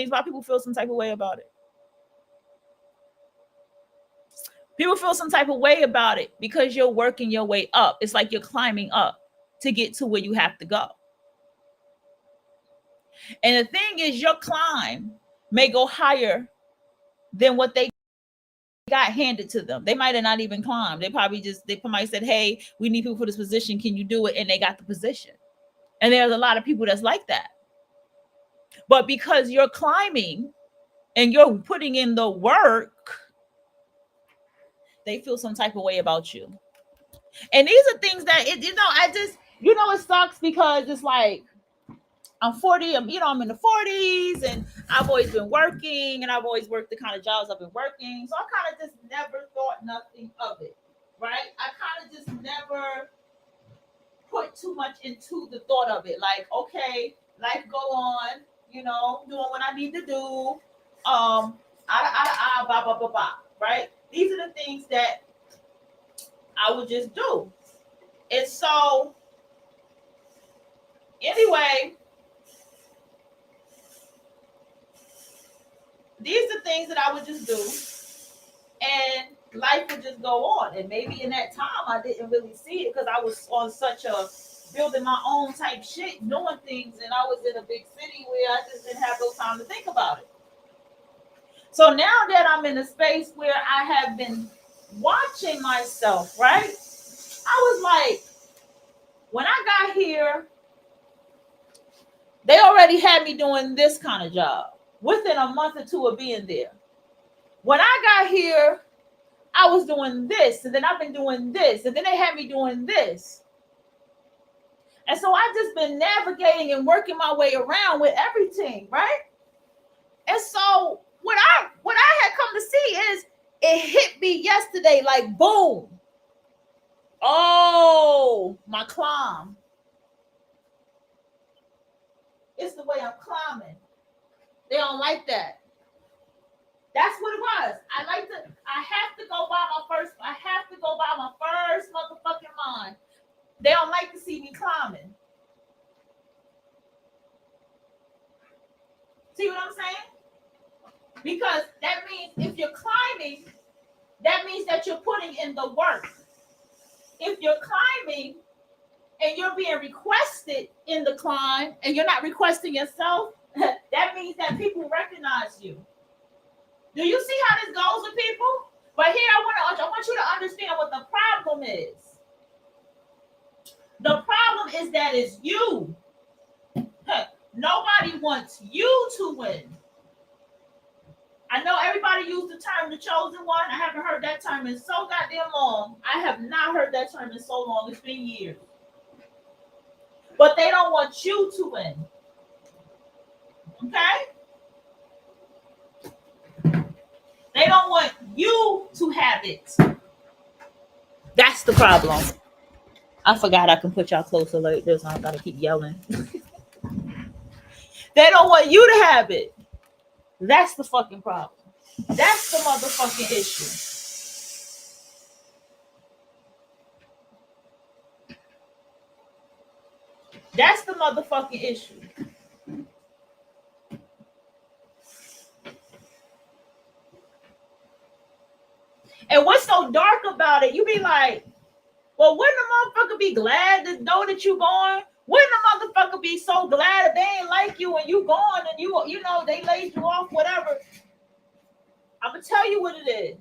why people feel some type of way about it? People feel some type of way about it because you're working your way up. It's like you're climbing up to get to where you have to go. And the thing is, your climb may go higher than what they got handed to them. They might have not even climbed. They might said, hey, we need people for this position. Can you do it? And they got the position. And there's a lot of people that's like that. But because you're climbing and you're putting in the work, they feel some type of way about you. And these are things that, it sucks because it's like, I'm 40, I'm in the 40s, and I've always been working, and I've always worked the kind of jobs I've been working. So I kind of just never thought nothing of it, right? I kind of just never put too much into the thought of it. Like, okay, life go on, doing what I need to do. Blah, blah, blah, blah, right? These are the things that I would just do. And so, anyway, these are things that I would just do, and life would just go on. And maybe in that time, I didn't really see it because I was on such a building my own type shit, doing things, and I was in a big city where I just didn't have no time to think about it. So now that I'm in a space where I have been watching myself, right? I was like, when I got here, they already had me doing this kind of job within a month or two of being there. When I got here, I was doing this, and then I've been doing this, and then they had me doing this. And so I've just been navigating and working my way around with everything, right? And so what I had come to see is it hit me yesterday like boom. Oh, my climb. It's the way I'm climbing. They don't like that. That's what it was. I have to go by my first motherfucking line. They don't like to see me climbing. See what I'm saying? Because that means if you're climbing, that means that you're putting in the work. If you're climbing and you're being requested in the climb and you're not requesting yourself, that means that people recognize you. Do you see how this goes with people? But here I want you to understand what the problem is. The problem is that it's you. Nobody wants you to win. I know everybody used the term the chosen one. I haven't heard that term in so goddamn long. I have not heard that term in so long. It's been years. But they don't want you to win. Okay? They don't want you to have it. That's the problem. I forgot I can put y'all closer like this. I gotta keep yelling. They don't want you to have it. That's the fucking problem. That's the motherfucking issue. That's the motherfucking issue. And what's so dark about it, you be like, well, wouldn't a motherfucker be glad to know that you going? Wouldn't a motherfucker be so glad that they ain't like you and you gone and you know, they laid you off, whatever? I'm going to tell you what it is.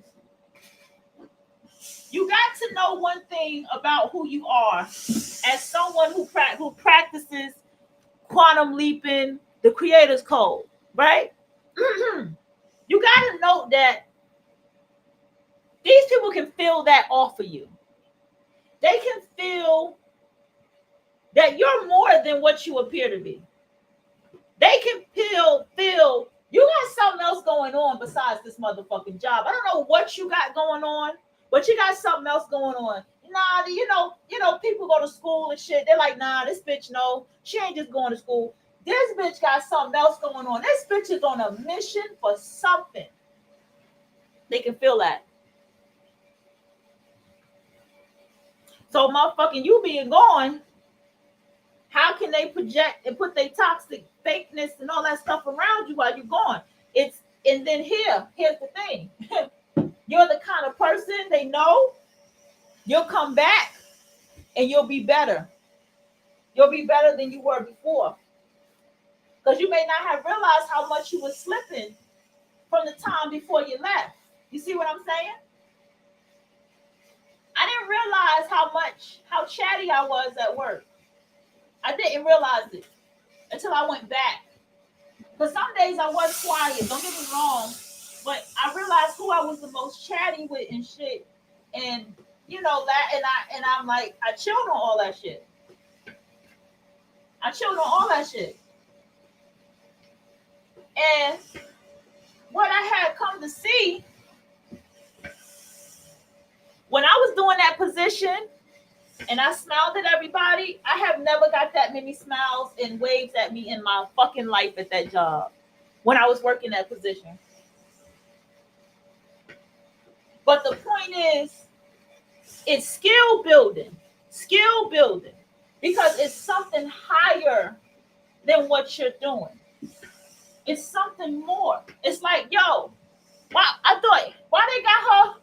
You got to know one thing about who you are as someone who practices quantum leaping, the creator's code, right? You got to know that these people can feel that off of you. They can feel that you're more than what you appear to be. They can feel you got something else going on besides this motherfucking job. I don't know what you got going on, but you got something else going on. Nah, you know, people go to school and shit. They're like, nah, this bitch, no, she ain't just going to school. This bitch got something else going on. This bitch is on a mission for something. They can feel that. So motherfucking you being gone, how can they project and put their toxic fakeness and all that stuff around you while you're gone? And then here's the thing. You're the kind of person they know you'll come back and you'll be better. You'll be better than you were before. Because you may not have realized how much you were slipping from the time before you left. You see what I'm saying? I didn't realize how chatty I was at work. I didn't realize it until I went back. But some days I was quiet, don't get me wrong. But I realized who I was the most chatty with and shit. And you know that, and I'm like, I chilled on all that shit. And what I had come to see when I was doing that position and I smiled at everybody, I have never got that many smiles and waves at me in my fucking life at that job when I was working that position. But the point is, it's skill building, because it's something higher than what you're doing. It's something more. It's like, yo, wow, I thought, why they got her?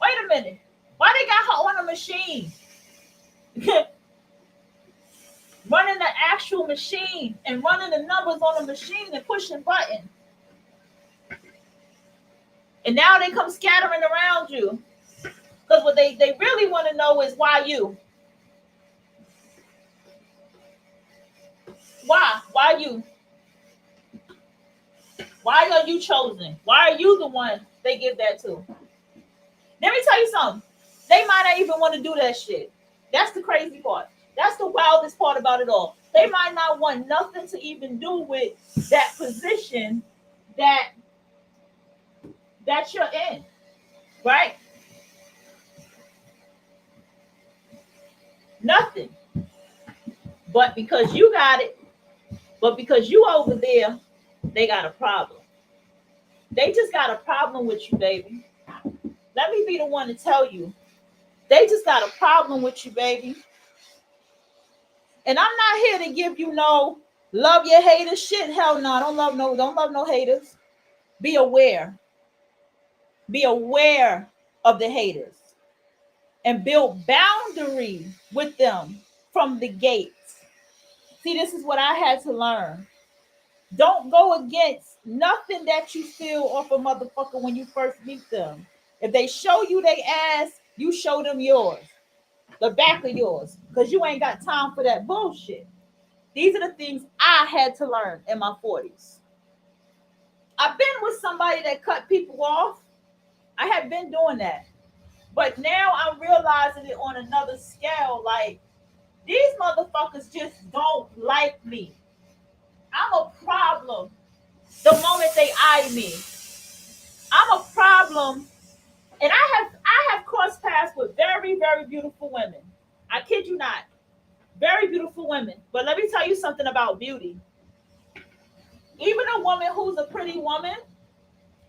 Wait a minute. Why they got her on a machine? Running the actual machine and running the numbers on the machine and pushing buttons. And now they come scattering around you. Because what they really want to know is why you? Why? Why you? Why are you chosen? Why are you the one they give that to? Let me tell you something. They might not even want to do that shit. That's the crazy part. That's the wildest part about it all. They might not want nothing to even do with that position that you're in, right? Nothing. But because you got it, but because you over there, they got a problem. They just got a problem with you, baby. Let me be the one to tell you. They just got a problem with you, baby. And I'm not here to give you no love your haters shit. Hell no, don't love no haters. Be aware. Be aware of the haters and build boundary with them from the gates. See, this is what I had to learn. Don't go against nothing that you feel off a motherfucker when you first meet them. If they show you they ass, you show them yours, the back of yours, because you ain't got time for that bullshit. These are the things I had to learn in my 40s. I've been with somebody that cut people off. I had been doing that. But now I'm realizing it on another scale. Like, these motherfuckers just don't like me. I'm a problem the moment they eye me. I'm a problem. And I have crossed paths with very, very beautiful women. I kid you not. Very beautiful women. But let me tell you something about beauty. Even a woman who's a pretty woman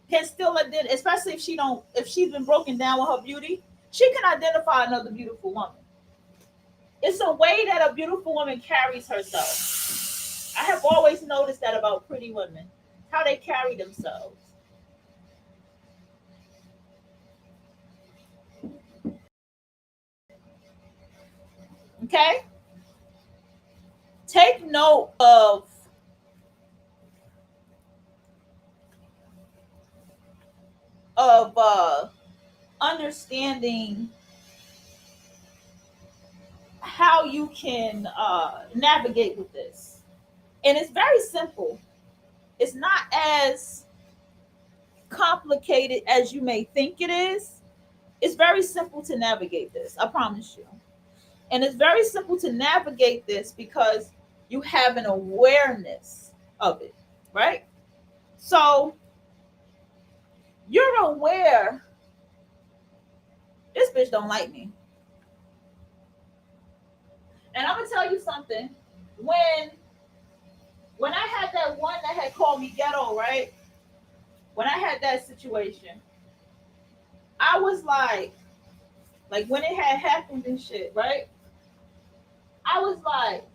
can still identify, especially if she's been broken down with her beauty, she can identify another beautiful woman. It's a way that a beautiful woman carries herself. I have always noticed that about pretty women, how they carry themselves. Okay? Take note of understanding how you can navigate with this. And it's very simple. It's not as complicated as you may think it is. It's very simple to navigate this, I promise you. And it's very simple to navigate this because you have an awareness of it, right? So you're aware, this bitch don't like me. And I'm gonna tell you something. When I had that one that had called me ghetto, right? When I had that situation, I was like when it had happened and shit, right? I was like,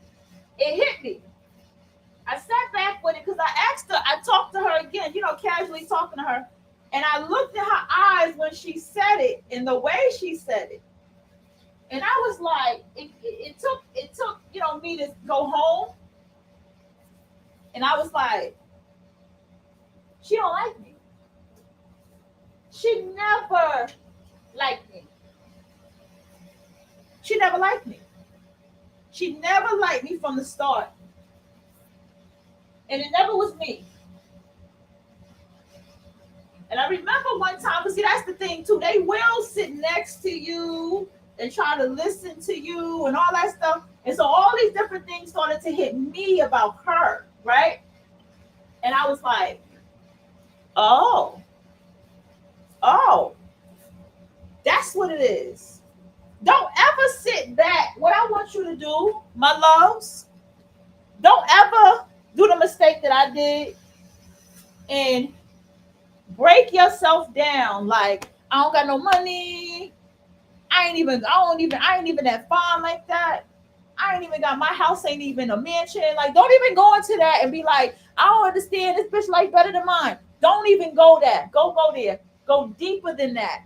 it hit me. I sat back with it because I asked her, I talked to her again, casually talking to her. And I looked at her eyes when she said it and the way she said it. And I was like, it took, me to go home. And I was like, she don't like me. She never liked me. She never liked me. She never liked me from the start. And it never was me. And I remember one time, but see, that's the thing too. They will sit next to you and try to listen to you and all that stuff. And so all these different things started to hit me about her, right? And I was like, oh, that's what it is. Don't ever sit back. What I want you to do, my loves, don't ever do the mistake that I did and break yourself down like, I don't got no money. I ain't even that fine like that. I ain't even got, my house ain't even a mansion. Like, don't even go into that and be like, I don't understand, this bitch like better than mine. Don't even go there. Go there. Go deeper than that.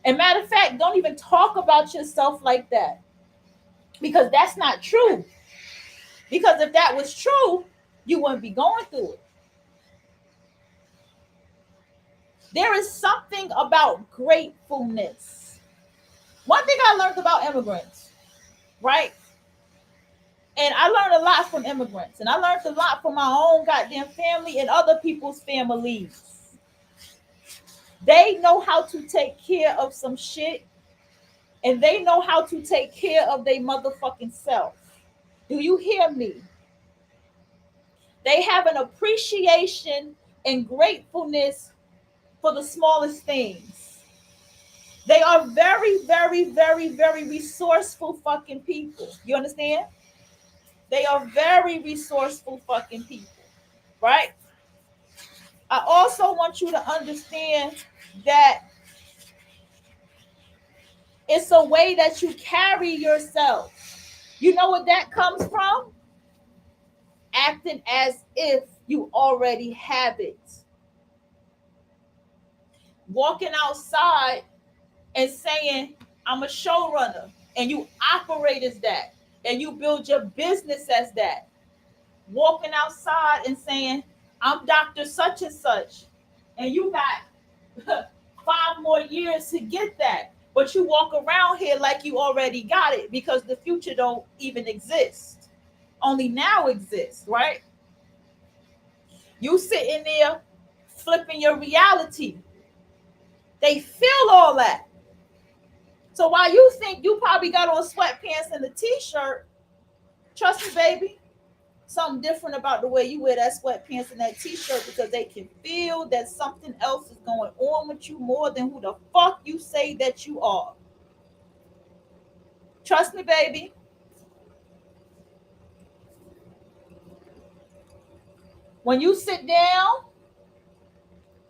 And matter of fact, don't even talk about yourself like that. Because that's not true. Because if that was true, you wouldn't be going through it. There is something about gratefulness. One thing I learned about immigrants, right? And I learned a lot from immigrants. And I learned a lot from my own goddamn family and other people's families. They know how to take care of some shit. And they know how to take care of their motherfucking self. Do you hear me? They have an appreciation and gratefulness for the smallest things. They are very, very very, very, very resourceful fucking people. You understand? They are very resourceful fucking people, right? I also want you to understand that it's a way that you carry yourself. You know what that comes from? Acting as if you already have it. Walking outside and saying, I'm a showrunner, and you operate as that, and you build your business as that. Walking outside and saying, I'm Dr. Such and Such, and you got 5 more years to get that, but you walk around here like you already got it because the future don't even exist. Only now exists, right? You sitting there flipping your reality. They feel all that. So while you think you probably got on sweatpants and a t-shirt, trust me, baby, something different about the way you wear that sweatpants and that t-shirt, because they can feel that something else is going on with you more than who the fuck you say that you are. Trust me, baby. When you sit down,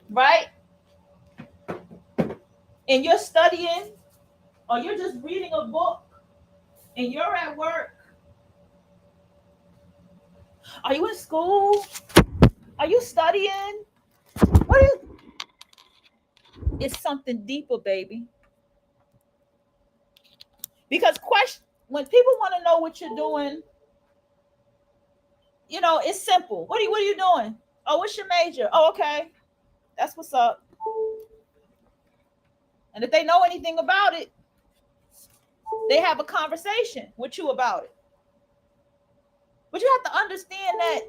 right, and you're studying or you're just reading a book and you're at work, are you in school? Are you studying? What is? It's something deeper, baby. Because when people want to know what you're doing, you know, it's simple. What are you doing? Oh, what's your major? Oh, okay. That's what's up. And if they know anything about it, they have a conversation with you about it. But you have to understand that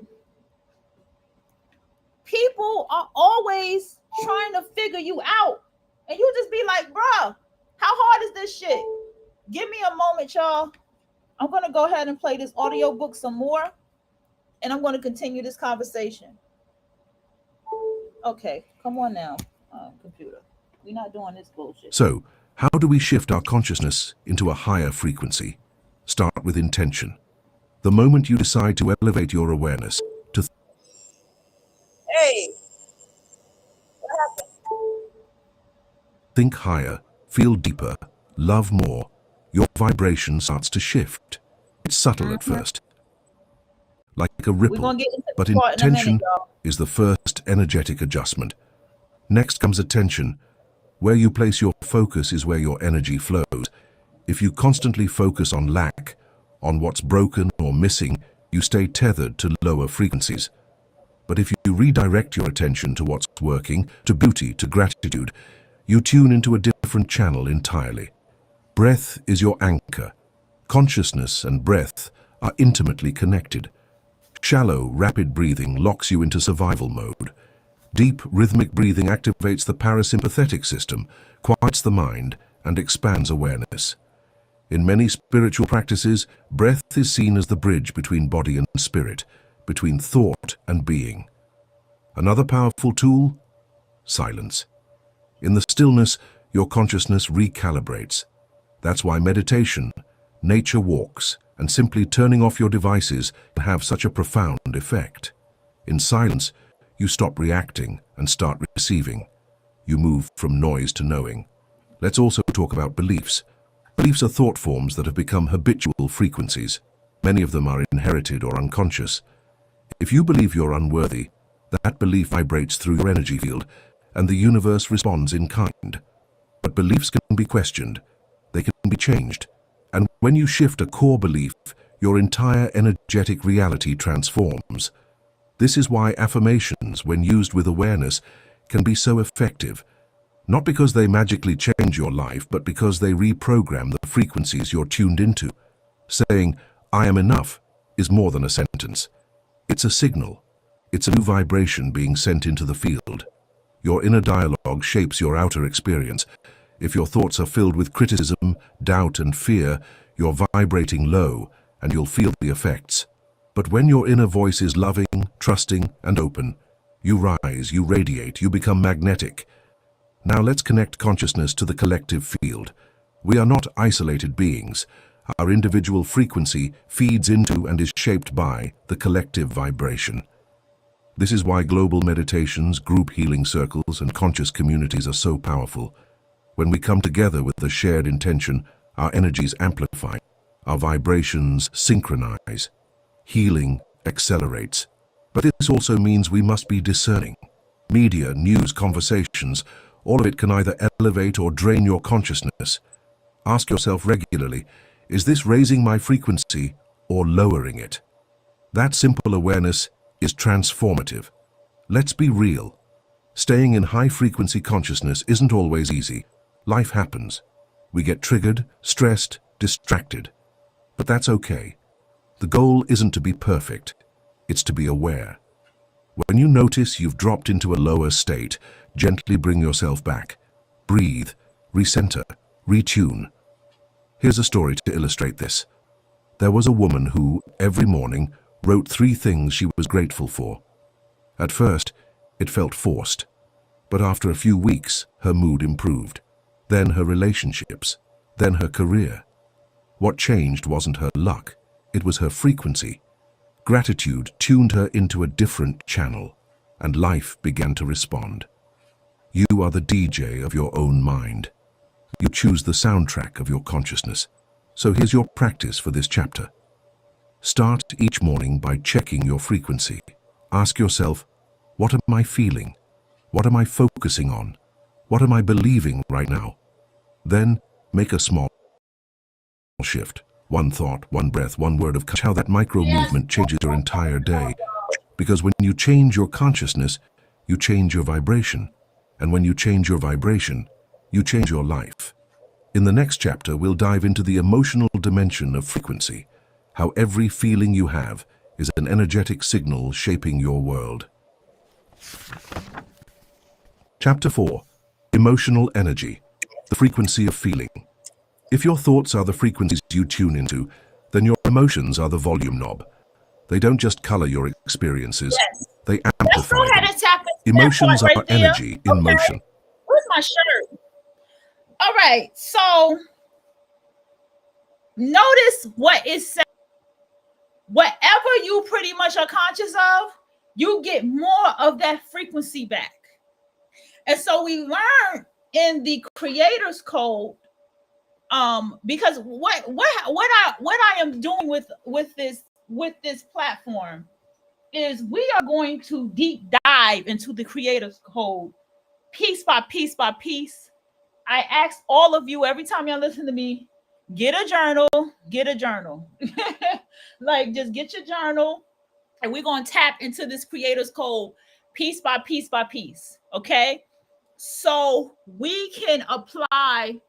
people are always trying to figure you out. And you just be like, bruh, how hard is this shit? Give me a moment, y'all. I'm going to go ahead and play this audiobook some more. And I'm going to continue this conversation. Okay, come on now, computer. We're not doing this bullshit. So, how do we shift our consciousness into a higher frequency? Start with intention. The moment you decide to elevate your awareness to Hey, what happened? think higher, feel deeper, love more, your vibration starts to shift. It's subtle at first, like a ripple, but intention is the first energetic adjustment. Next comes attention. Where you place your focus is where your energy flows. If you constantly focus on lack, on what's broken or missing, you stay tethered to lower frequencies. But if you redirect your attention to what's working, to beauty, to gratitude, you tune into a different channel entirely. Breath is your anchor. Consciousness and breath are intimately connected. Shallow, rapid breathing locks you into survival mode. Deep, rhythmic breathing activates the parasympathetic system, quiets the mind, and expands awareness. In many spiritual practices, breath is seen as the bridge between body and spirit, between thought and being. Another powerful tool? Silence. In the stillness, your consciousness recalibrates. That's why meditation, nature walks, and simply turning off your devices can have such a profound effect. In silence, you stop reacting and start receiving. You move from noise to knowing. Let's also talk about beliefs. Beliefs are thought forms that have become habitual frequencies. Many of them are inherited or unconscious. If you believe you're unworthy, that belief vibrates through your energy field, and the universe responds in kind. But beliefs can be questioned. They can be changed. And when you shift a core belief, your entire energetic reality transforms. This is why affirmations, when used with awareness, can be so effective. Not because they magically change your life, but because they reprogram the frequencies you're tuned into. Saying, "I am enough," is more than a sentence. It's a signal. It's a new vibration being sent into the field. Your inner dialogue shapes your outer experience. If your thoughts are filled with criticism, doubt, and fear, you're vibrating low, and you'll feel the effects. But when your inner voice is loving, trusting, and open, you rise, you radiate, you become magnetic. Now let's connect consciousness to the collective field. We are not isolated beings. Our individual frequency feeds into and is shaped by the collective vibration. This is why global meditations, group healing circles, and conscious communities are so powerful. When we come together with a shared intention, our energies amplify, our vibrations synchronize, healing accelerates. But this also means we must be discerning. Media, news, conversations, all of it can either elevate or drain your consciousness. Ask yourself regularly, is this raising my frequency or lowering it? That simple awareness is transformative. Let's be real. Staying in high-frequency consciousness isn't always easy. Life happens. We get triggered, stressed, distracted. But that's okay. The goal isn't to be perfect. It's to be aware. When you notice you've dropped into a lower state, gently bring yourself back. Breathe, recenter, retune. Here's a story to illustrate this. There was a woman who, every morning, wrote 3 things she was grateful for. At first, it felt forced, but after a few weeks, her mood improved. Then her relationships, then her career. What changed wasn't her luck, it was her frequency. Gratitude tuned her into a different channel, and life began to respond. You are the DJ of your own mind. You choose the soundtrack of your consciousness. So here's your practice for this chapter. Start each morning by checking your frequency. Ask yourself, what am I feeling? What am I focusing on? What am I believing right now? Then make a small shift. One thought, one breath, one word of how that micro movement changes your entire day. Because when you change your consciousness, you change your vibration. And when you change your vibration, you change your life. In the next chapter, we'll dive into the emotional dimension of frequency, how every feeling you have is an energetic signal shaping your world. Chapter 4. Emotional energy, the frequency of feeling. If your thoughts are the frequencies you tune into, then your emotions are the volume knob. They don't just color your experiences, they amplify them. Emotions are energy in motion. Where's my shirt? All right, so notice what it says. Whatever you pretty much are conscious of, you get more of that frequency back. And so we learn in the creator's code, because what I am doing with this platform is we are going to deep dive into the creator's code piece by piece by piece. I ask all of you every time y'all listen to me, get a journal. Like, just get your journal, and we're going to tap into this creator's code piece by piece by piece. Okay, so we can apply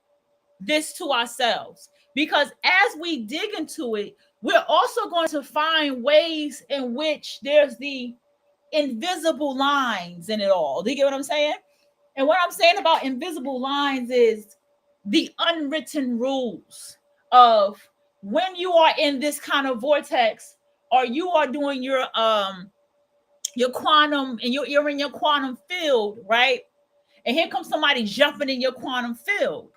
this to ourselves, because as we dig into it, we're also going to find ways in which there's the invisible lines in it all. Do you get what I'm saying? And what I'm saying about invisible lines is the unwritten rules of when you are in this kind of vortex, or you are doing your quantum, and you're in your quantum field, right? And here comes somebody jumping in your quantum field.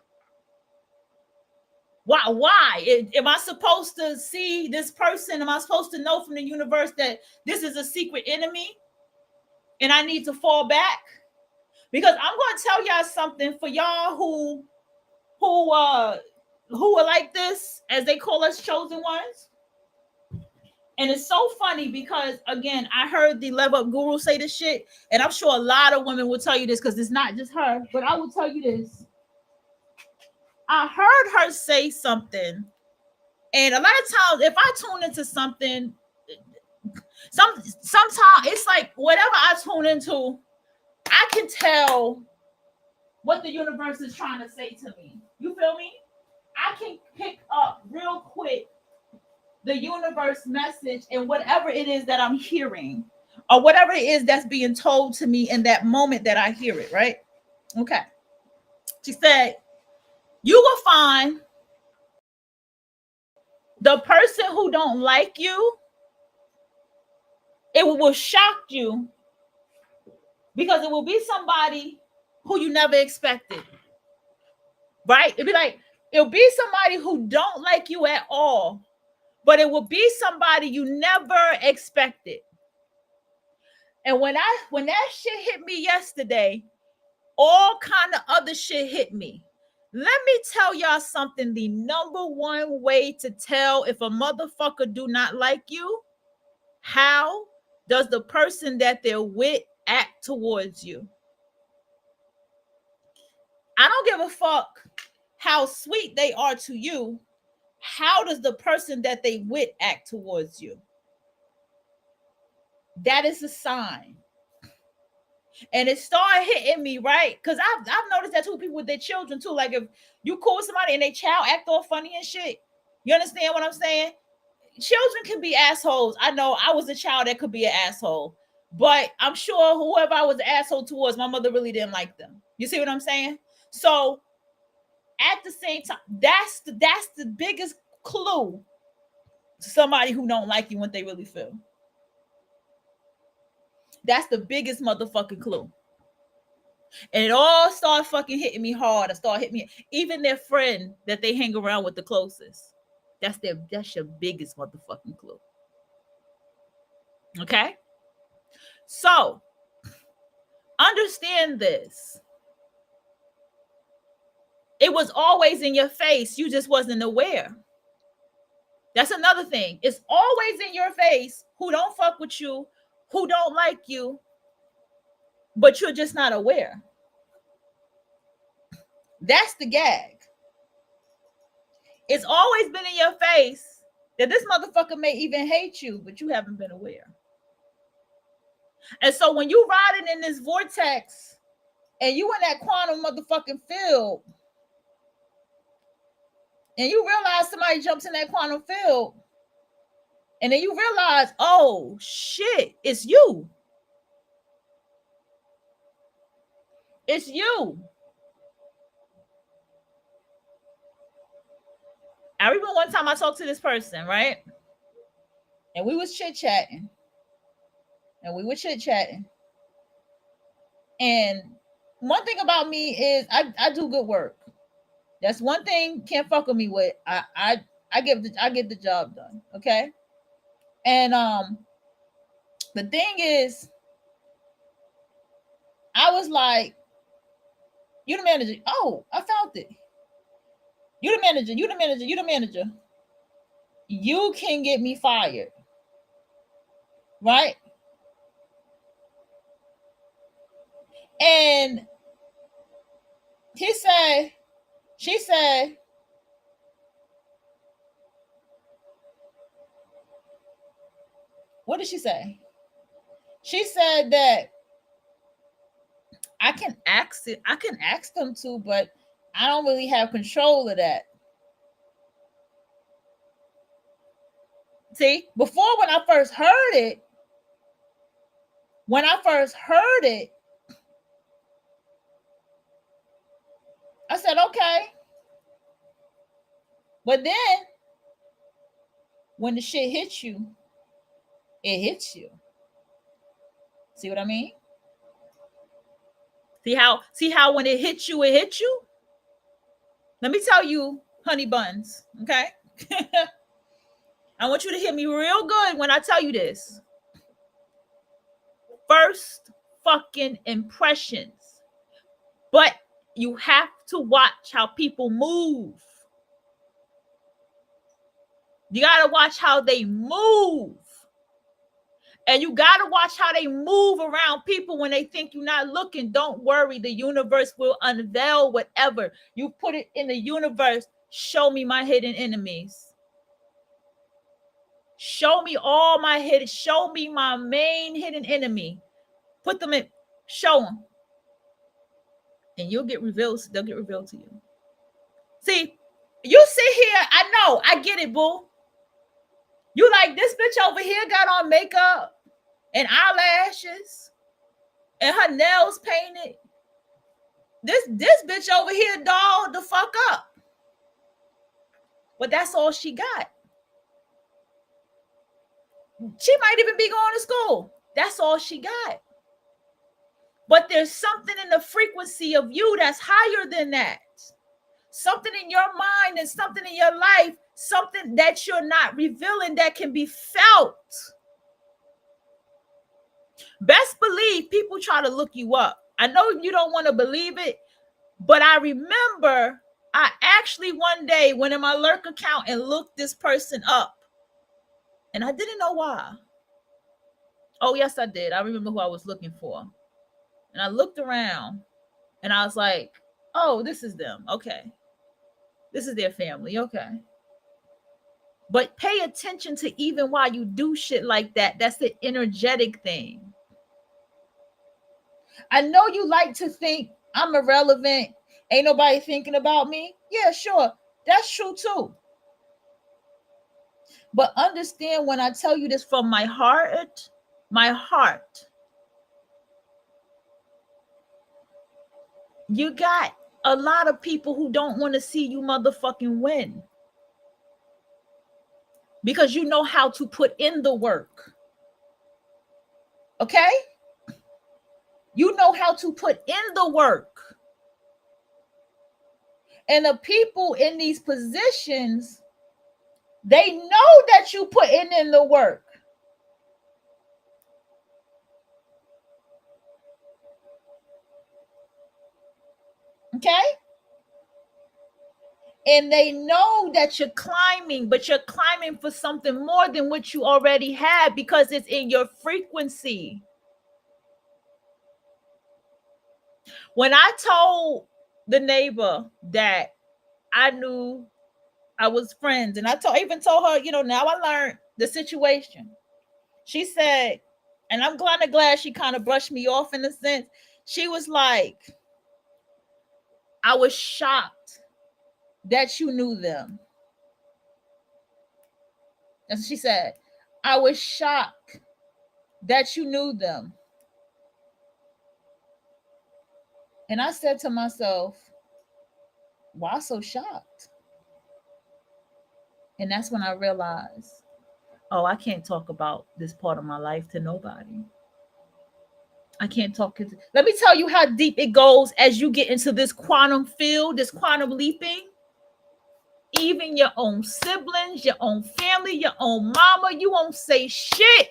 Why? Am I supposed to see this person? Am I supposed to know from the universe that this is a secret enemy and I need to fall back? Because I'm going to tell y'all something, for y'all who are like this, as they call us, chosen ones. And it's so funny because, again, I heard the Level Up Guru say this shit, and I'm sure a lot of women will tell you this, because it's not just her, but I will tell you this. I heard her say something, and a lot of times if I tune into something, sometimes it's like whatever I tune into, I can tell what the universe is trying to say to me. You feel me? I can pick up real quick the universe message and whatever it is that I'm hearing, or whatever it is that's being told to me in that moment that I hear it, right? Okay. She said, you will find the person who don't like you, it will shock you, because it will be somebody who you never expected, right? It'd be like, It'll be somebody who don't like you at all, but it will be somebody you never expected. And when that shit hit me yesterday, all kind of other shit hit me. Let me tell y'all something. The number one way to tell if a motherfucker do not like you, how does the person that they're with act towards you? I don't give a fuck how sweet they are to you. How does the person that they with act towards you? That is a sign. And it started hitting me, right? Because I've noticed that too, people with their children too. Like if you cool with somebody and their child act all funny and shit, you understand what I'm saying? Children can be assholes. I know I was a child that could be an asshole, but I'm sure whoever I was an asshole towards, my mother really didn't like them. You see what I'm saying? So at the same time, that's the biggest clue to somebody who don't like you what they really feel. That's the biggest motherfucking clue. And it all started fucking hitting me hard. It started hitting me. Even their friend that they hang around with the closest. That's your biggest motherfucking clue. Okay? So, understand this. It was always in your face. You just wasn't aware. That's another thing. It's always in your face who don't fuck with you, who don't like you, but you're just not aware. That's the gag. It's always been in your face that this motherfucker may even hate you, but you haven't been aware. And so when you riding in this vortex and you in that quantum motherfucking field and you realize somebody jumps in that quantum field and then you realize, oh shit, it's you. It's you. I remember one time I talked to this person, right? And we was chit-chatting. And one thing about me is I do good work. That's one thing can't fuck with me with. I get the job done. Okay. And the thing is, I was like, you the manager. Oh, I found it. You the manager. You can get me fired. Right? And she said, what did she say? She said that I can ask them to, but I don't really have control of that. See, before when I first heard it, I said, okay. But then when the shit hits you, it hits you. See what I mean? See how when it hits you, it hits you? Let me tell you, honey buns, okay? I want you to hear me real good when I tell you this. First fucking impressions. But you have to watch how people move. You got to watch how they move. And you got to watch how they move around people when they think you're not looking. Don't worry. The universe will unveil whatever. You put it in the universe. Show me my hidden enemies. Show me all my hidden. Show me my main hidden enemy. Put them in. Show them. And you'll get revealed. They'll get revealed to you. See, you sit here. I know. I get it, boo. You like this bitch over here got on makeup and eyelashes and her nails painted. This bitch over here dolled the fuck up. But that's all she got. She might even be going to school. That's all she got. But there's something in the frequency of you that's higher than that. something in your mind and something in your life, something that you're not revealing that can be felt. Best believe people try to look you up. I know you don't want to believe it, but I remember I actually one day went in my lurk account and looked this person up, and I didn't know why. Oh, yes, I did. I remember who I was looking for. And I looked around and I was like, oh, this is them. Okay. This is their family. Okay. But pay attention to even why you do shit like that. That's the energetic thing. I know you like to think I'm irrelevant. Ain't nobody thinking about me. Yeah, sure. That's true too. But understand when I tell you this from my heart, you got a lot of people who don't want to see you motherfucking win. Because you know how to put in the work. Okay? You know how to put in the work. And the people in these positions, they know that you putting in the work. Okay? And they know that you're climbing, but you're climbing for something more than what you already have because it's in your frequency. When I told the neighbor that I knew I was friends, and I even told her, now I learned the situation. She said, and I'm glad she kind of brushed me off in a sense. She was like, I was shocked that you knew them. And she said, I was shocked that you knew them. And I said to myself, why so shocked? And that's when I realized, oh, I can't talk about this part of my life to nobody. I can't talk. Let me tell you how deep it goes as you get into this quantum field, this quantum leaping. Even your own siblings, your own family, your own mama, you won't say shit.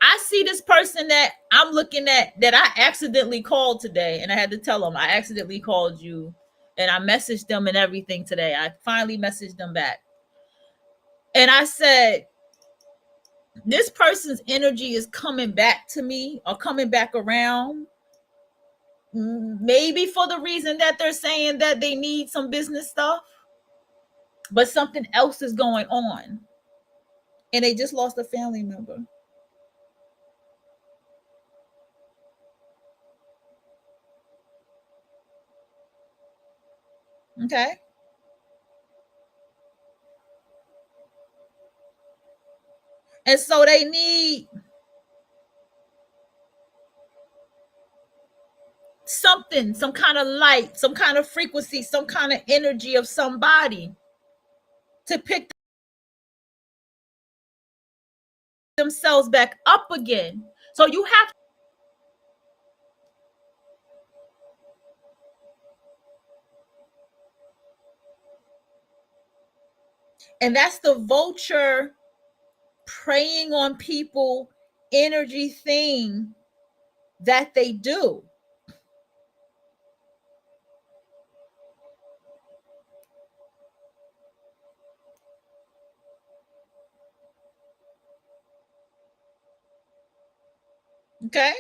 I see this person that I'm looking at that I accidentally called today, and I had to tell them I accidentally called you, and I messaged them and everything today. I finally messaged them back. And I said, this person's energy is coming back to me or coming back around. Maybe for the reason that they're saying that they need some business stuff, but something else is going on. And they just lost a family member. Okay. And so they need something, some kind of light, some kind of frequency, some kind of energy of somebody to pick themselves back up again. So you have, and that's the vulture preying on people energy thing that they do. Okay.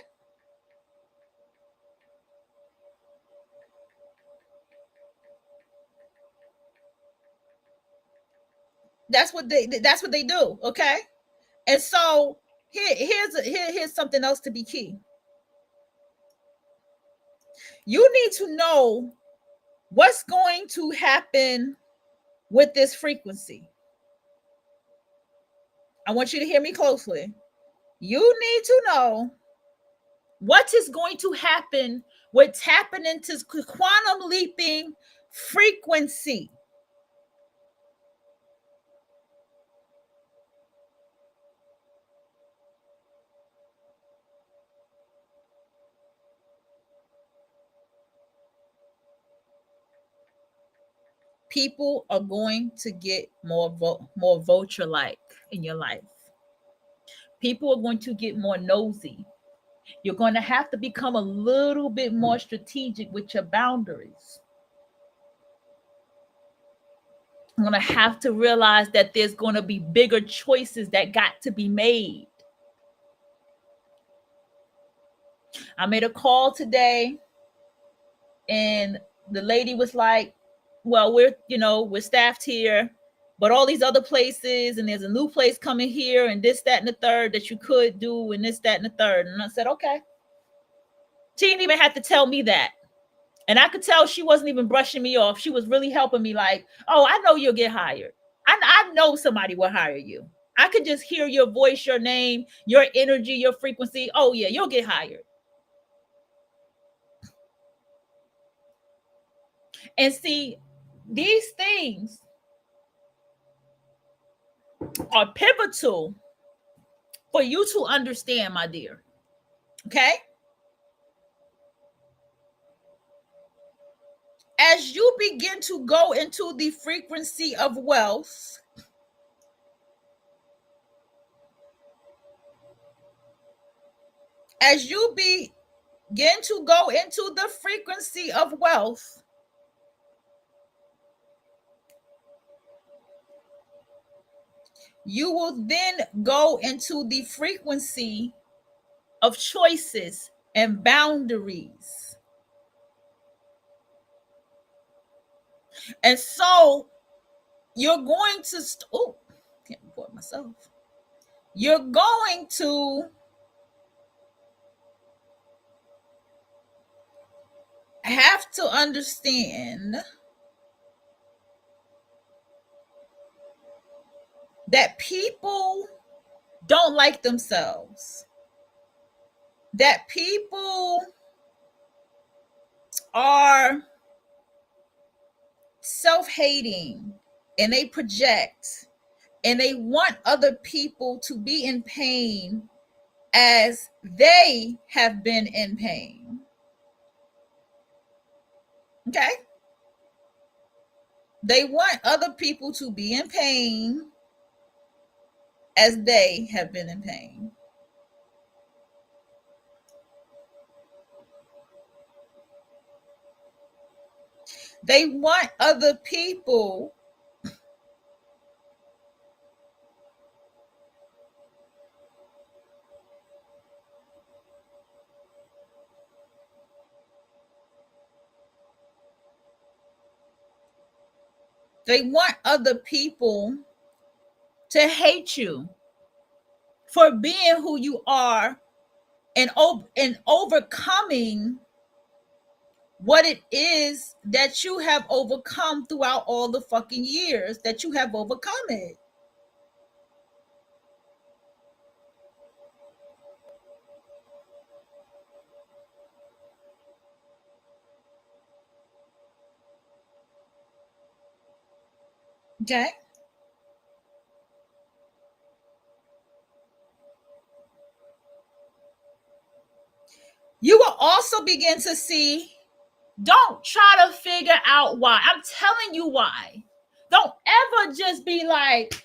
That's what they do. Okay. And so here's something else to be key. You need to know what's going to happen with this frequency. I want you to hear me closely. You need to know what is going to happen with tapping into quantum leaping frequency. People are going to get more vulture-like in your life. People are going to get more nosy. You're going to have to become a little bit more strategic with your boundaries. I'm going to have to realize that there's going to be bigger choices that got to be made. I made a call today and the lady was like, well, we're staffed here, but all these other places, and there's a new place coming here, and this, that, and the third that you could do, and this, that, and the third. And I said, okay. She didn't even have to tell me that. And I could tell she wasn't even brushing me off. She was really helping me, like, oh, I know you'll get hired. I know somebody will hire you. I could just hear your voice, your name, your energy, your frequency. Oh, yeah, you'll get hired. And see, these things are pivotal for you to understand, my dear. Okay? As you begin to go into the frequency of wealth, as you begin to go into the frequency of wealth, you will then go into the frequency of choices and boundaries. And so you're going to, can't report myself. You're going to have to understand that people don't like themselves, that people are self-hating, and they project, and they want other people to be in pain as they have been in pain. Okay? They want other people to be in pain as they have been in pain. They want other people to hate you for being who you are and overcoming what it is that you have overcome throughout all the fucking years that you have overcome it. Okay? You will also begin to see, don't try to figure out why. I'm telling you why. Don't ever just be like,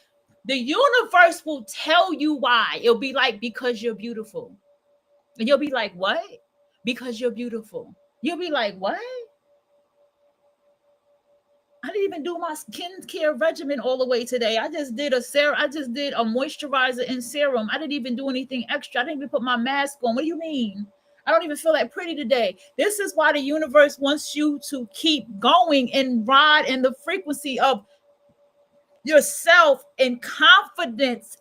the universe will tell you why. It'll be like, because you're beautiful. And you'll be like, what? Because you're beautiful. You'll be like, what? I didn't even do my skincare regimen all the way today. I just did a moisturizer and serum. I didn't even do anything extra. I didn't even put my mask on. What do you mean? I don't even feel that pretty today. This is why the universe wants you to keep going and ride in the frequency of yourself and confidence.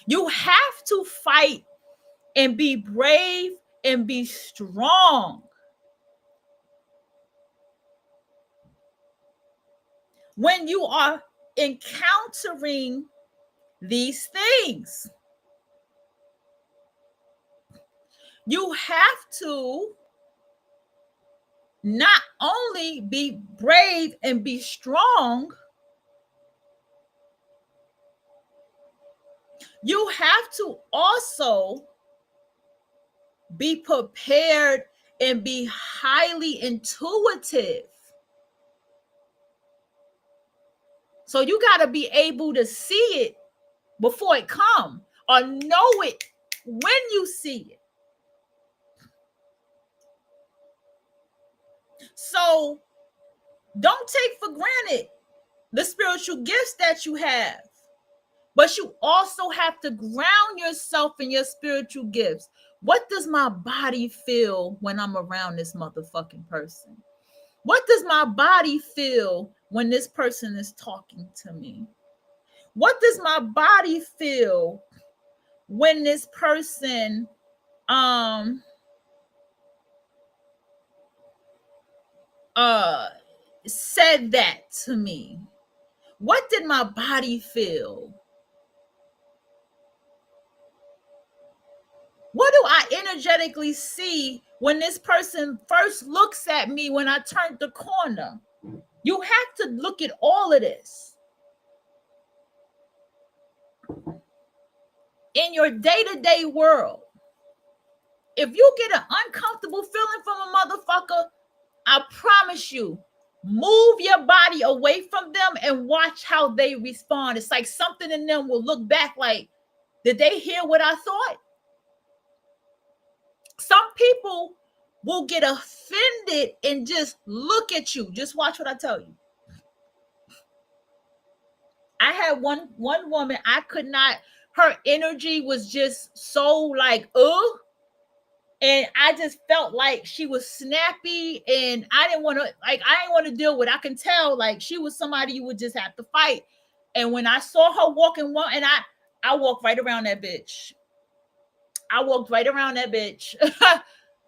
You have to fight and be brave and be strong. When you are encountering these things, you have to not only be brave and be strong, you have to also be prepared and be highly intuitive. So you got to be able to see it before it come, or know it when you see it. So don't take for granted the spiritual gifts that you have, but you also have to ground yourself in your spiritual gifts. What does my body feel when I'm around this motherfucking person? What does my body feel when this person is talking to me? What does my body feel when this person said that to me? What did my body feel? What do I energetically see when this person first looks at me when I turned the corner? You have to look at all of this. In your day-to-day world, if you get an uncomfortable feeling from a motherfucker, I promise you, move your body away from them and watch how they respond. It's like something in them will look back like, did they hear what I thought? Some people will get offended and just look at you. Just watch what I tell you. I had one woman, I could not, her energy was just so like, and I just felt like she was snappy, and I didn't want to deal with it. I can tell like she was somebody you would just have to fight. And when I saw her walking one, and I walked right around that bitch.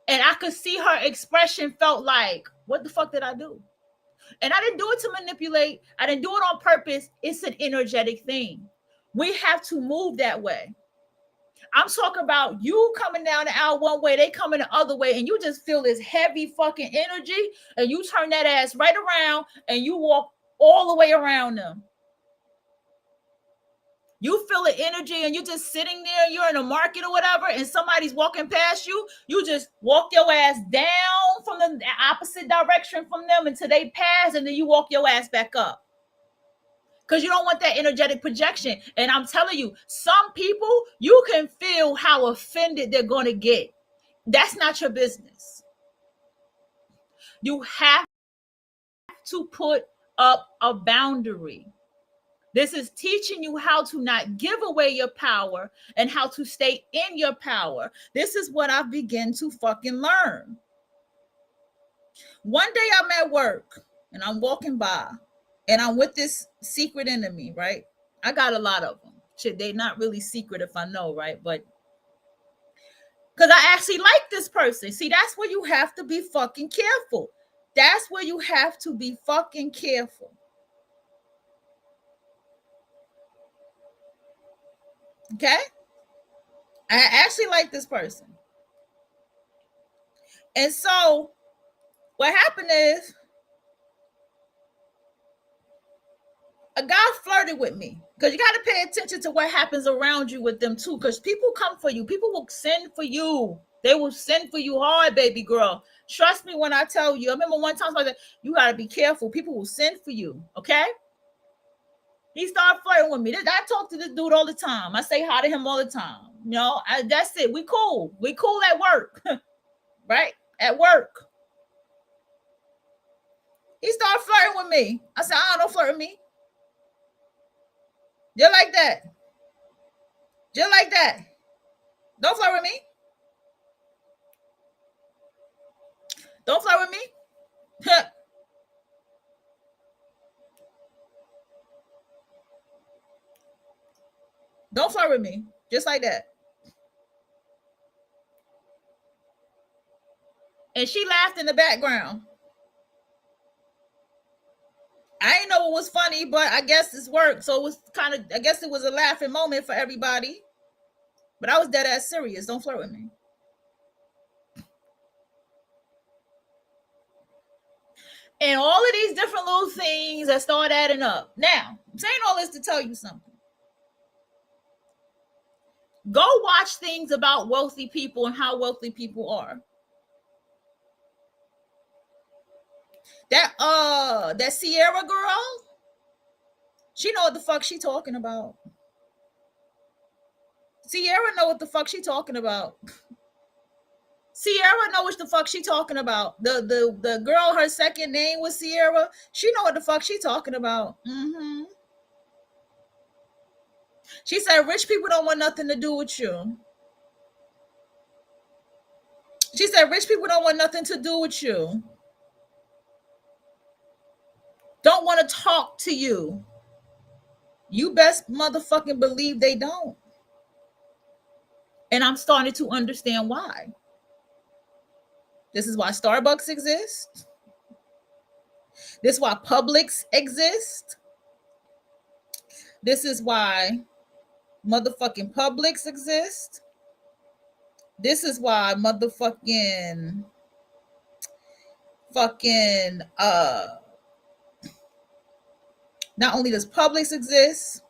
And I could see her expression felt like, what the fuck did I do? And I didn't do it to manipulate. I didn't do it on purpose. It's an energetic thing. We have to move that way. I'm talking about you coming down the aisle one way, they coming the other way, and you just feel this heavy fucking energy, and you turn that ass right around and you walk all the way around them. You feel the energy and you're just sitting there, you're in a market or whatever, and somebody's walking past you, you just walk your ass down from the opposite direction from them until they pass, and then you walk your ass back up. Because you don't want that energetic projection. And I'm telling you, some people, you can feel how offended they're going to get. That's not your business. You have to put up a boundary. This is teaching you how to not give away your power and how to stay in your power. This is what I began to fucking learn. One day I'm at work and I'm walking by and I'm with this secret enemy, right? I got a lot of them. Shit, they not really secret if I know, right? But because I actually like this person. See, that's where you have to be fucking careful. That's where you have to be fucking careful. Okay? I actually like this person. And so what happened is a guy flirted with me, because you got to pay attention to what happens around you with them too, because people come for you. People will send for you. They will send for you hard, baby girl. Trust me when I tell you. I remember one time I said, you got to be careful. People will send for you, okay? He started flirting with me. I talk to this dude all the time. I say hi to him all the time. You know, that's it. We cool. We cool at work, right? At work. He started flirting with me. I said, don't flirt with me. Just like that. Just like that. Don't flirt with me. Don't flirt with me. Don't flirt with me. Just like that. And she laughed in the background. I didn't know it was funny, but I guess this worked. So it was kind of, I guess it was a laughing moment for everybody. But I was dead ass serious. Don't flirt with me. And all of these different little things that start adding up. Now, I'm saying all this to tell you something. Go watch things about wealthy people and how wealthy people are. That Sierra girl, She know what the fuck she talking about. Sierra know what the fuck she talking about. Sierra know what the fuck she talking about. The girl, her second name was Sierra. She know what the fuck she talking about. Mm-hmm. She said rich people don't want nothing to do with you. She said rich people don't want nothing to do with you. Don't want to talk to you. You best motherfucking believe they don't. And I'm starting to understand why. This is why Starbucks exists. This is why Publix exists. This is why motherfucking Publix exists. This is why motherfucking not only does Publix exist,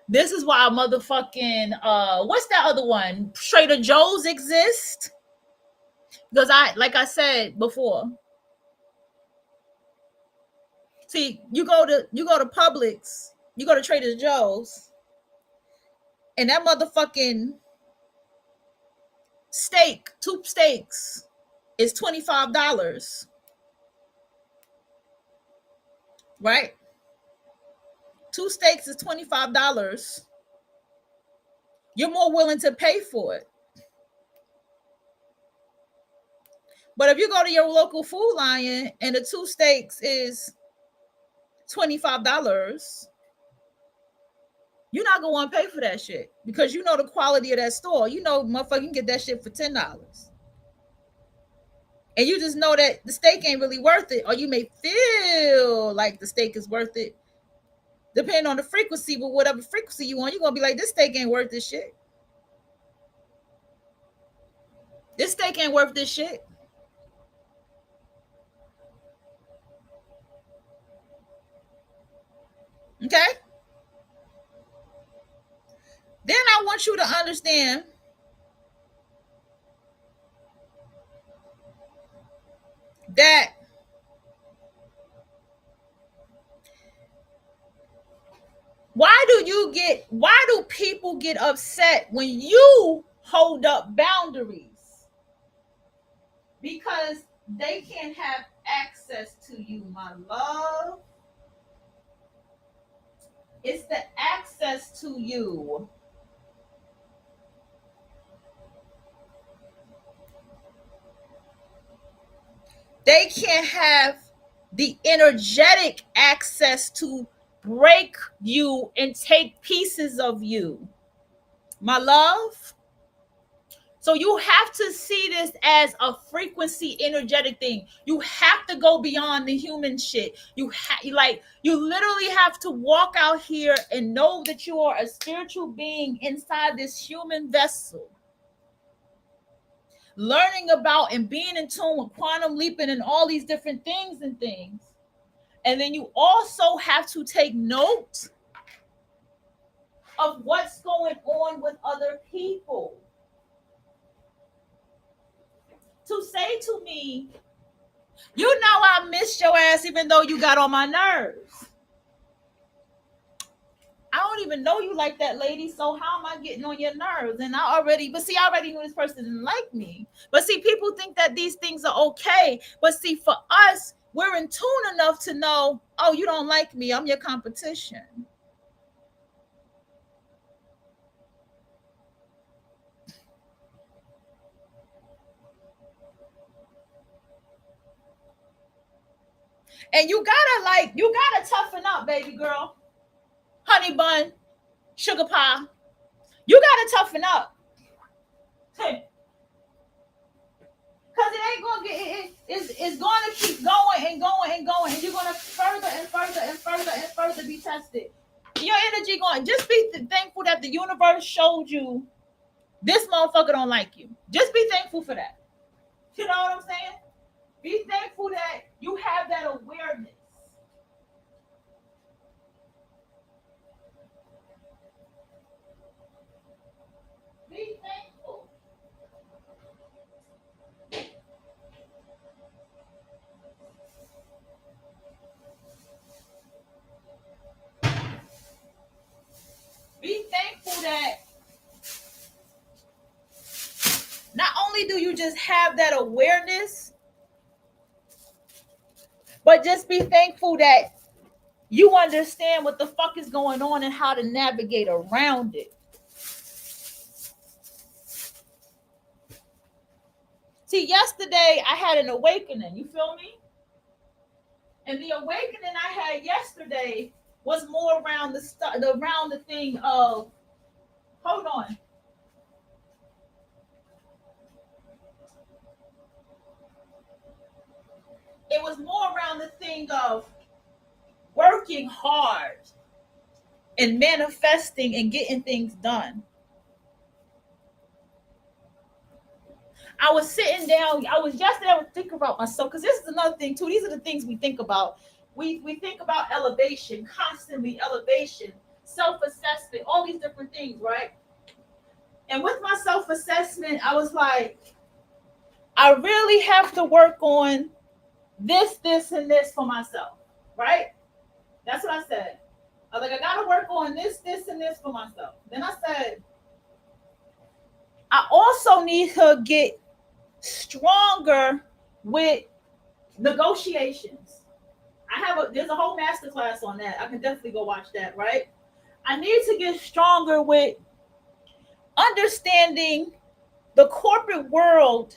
this is why motherfucking what's that other one? Trader Joe's exist. Because like I said before, see, you go to Publix, you go to Trader Joe's, and that motherfucking steak, two steaks, is $25. Right? Two steaks is $25. You're more willing to pay for it. But if you go to your local Food Lion and the two steaks is $25, you're not gonna want to pay for that shit because you know the quality of that store. You know, motherfucker, you can get that shit for $10. And you just know that the steak ain't really worth it, or you may feel like the steak is worth it, depending on the frequency. But whatever frequency you want, you're gonna be like, this steak ain't worth this shit. This steak ain't worth this shit. Okay? Then I want you to understand that why do people get upset when you hold up boundaries? Because they can't have access to you, my love. It's the access to you. They can't have the energetic access to break you and take pieces of you, my love. So you have to see this as a frequency energetic thing. You have to go beyond the human shit. You literally have to walk out here and know that you are a spiritual being inside this human vessel. Learning about and being in tune with quantum leaping and all these different things. And then you also have to take note of what's going on with other people. To say to me, you know I missed your ass even though you got on my nerves. I don't even know you like that, lady, so how am I getting on your nerves? And I already knew this person didn't like me. But see, people think that these things are okay. But see, for us, we're in tune enough to know, oh, you don't like me, I'm your competition. And you gotta toughen up, baby girl. Honey bun, sugar pie. You gotta toughen up. Because it ain't gonna get it's gonna keep going and going and going, and you're gonna further and further and further and further be tested. Your energy going, just be thankful that the universe showed you this motherfucker don't like you. Just be thankful for that. You know what I'm saying? Be thankful that you have that awareness. Be thankful. that not only do you just have that awareness, but just be thankful that you understand what the fuck is going on and how to navigate around it. See, yesterday I had an awakening, you feel me? And the awakening I had yesterday was more around the thing of, hold on. It was more around the thing of working hard and manifesting and getting things done. I was sitting down. I was thinking about myself, because this is another thing too. These are the things we think about. We think about elevation, constantly elevation, self-assessment, all these different things, right? And with my self-assessment, I was like, I really have to work on this, and this for myself, right? That's what I said. I was like, I got to work on this, and this for myself. Then I said, I also need to get stronger with negotiations. There's a whole masterclass on that. I can definitely go watch that, right? I need to get stronger with understanding the corporate world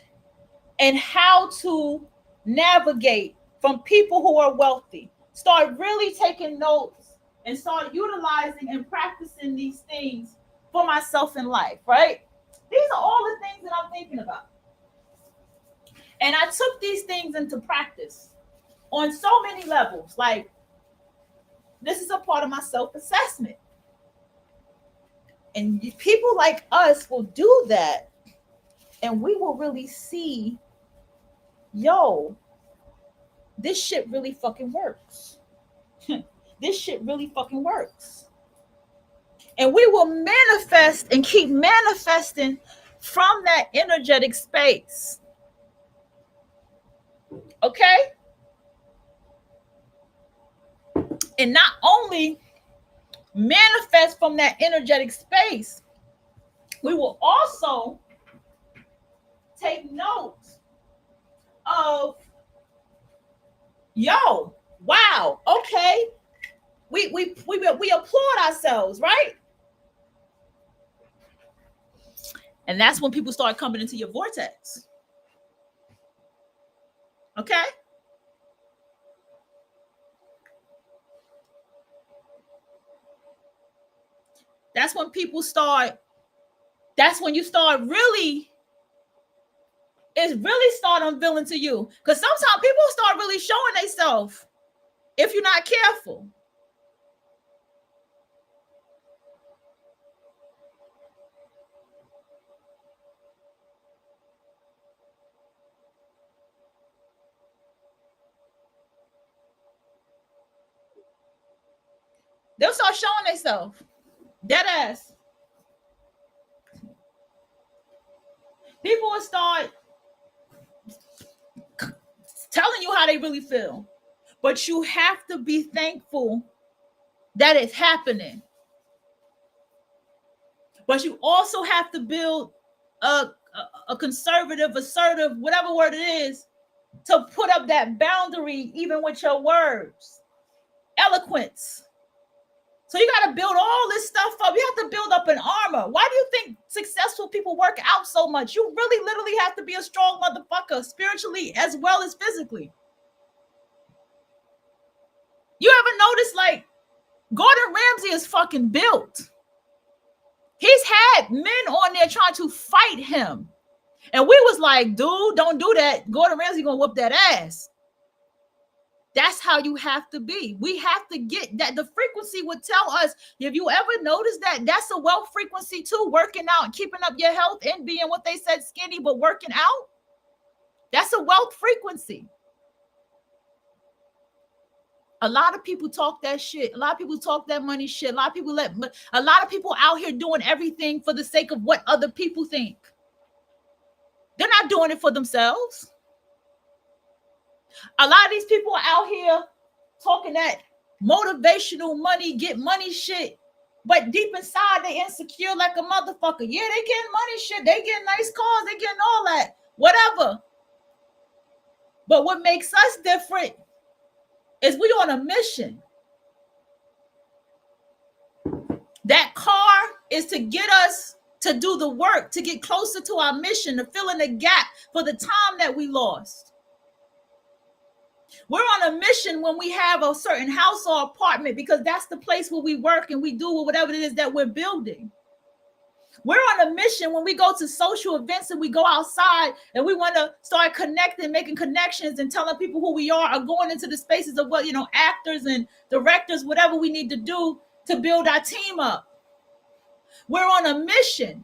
and how to navigate from people who are wealthy. Start really taking notes and start utilizing and practicing these things for myself in life, right? These are all the things that I'm thinking about. And I took these things into practice on so many levels. Like, this is a part of my self-assessment. And people like us will do that, and we will really see, yo, this shit really fucking works. This shit really fucking works. And we will manifest and keep manifesting from that energetic space. Okay? And not only manifest from that energetic space, we will also take note of, yo, wow, okay, we applaud ourselves, right? And that's when people start coming into your vortex. Okay? That's when people start, that's when you start really, it's really start unveiling to you. Because sometimes people start really showing themselves if you're not careful. They'll start showing themselves. Dead ass. People will start telling you how they really feel. But you have to be thankful that it's happening. But you also have to build a conservative, assertive, whatever word it is, to put up that boundary even with your words. Eloquence. So you got to build all this stuff up. You have to build up an armor. Why do you think successful people work out so much? You really literally have to be a strong motherfucker, spiritually as well as physically. You ever notice, like, Gordon Ramsay is fucking built. He's had men on there trying to fight him. And we was like, dude, don't do that. Gordon Ramsay gonna whoop that ass. That's how you have to be. We have to get that. The frequency would tell us, if you ever notice that, that's a wealth frequency too, working out and keeping up your health and being what they said, skinny, but working out. That's a wealth frequency. A lot of people talk that shit. A lot of people talk that money shit. A lot of people out here doing everything for the sake of what other people think. They're not doing it for themselves. A lot of these people are out here talking that motivational money, get money shit, But deep inside, they insecure like a motherfucker. Yeah, they getting money, shit. They getting nice cars. They getting all that. Whatever. But what makes us different is we on a mission. That car is to get us to do the work, to get closer to our mission, to fill in the gap for the time that we lost. We're on a mission when we have a certain house or apartment, because that's the place where we work and we do whatever it is that we're building. We're on a mission when we go to social events and we go outside and we want to start connecting, making connections and telling people who we are, or going into the spaces of what, actors and directors, whatever we need to do to build our team up. We're on a mission.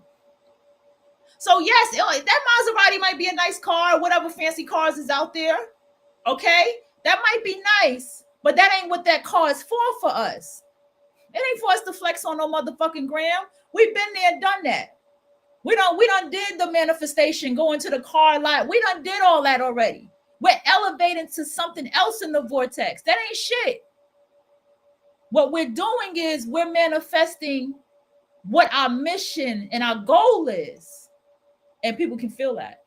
So yes, that Maserati might be a nice car, whatever fancy cars is out there. Okay, that might be nice, but that ain't what that car is for us. It ain't for us to flex on no motherfucking gram. We've been there and done that. We done did the manifestation, going to the car lot. We done did all that already. We're elevating to something else in the vortex. That ain't shit. What we're doing is we're manifesting what our mission and our goal is. And people can feel that.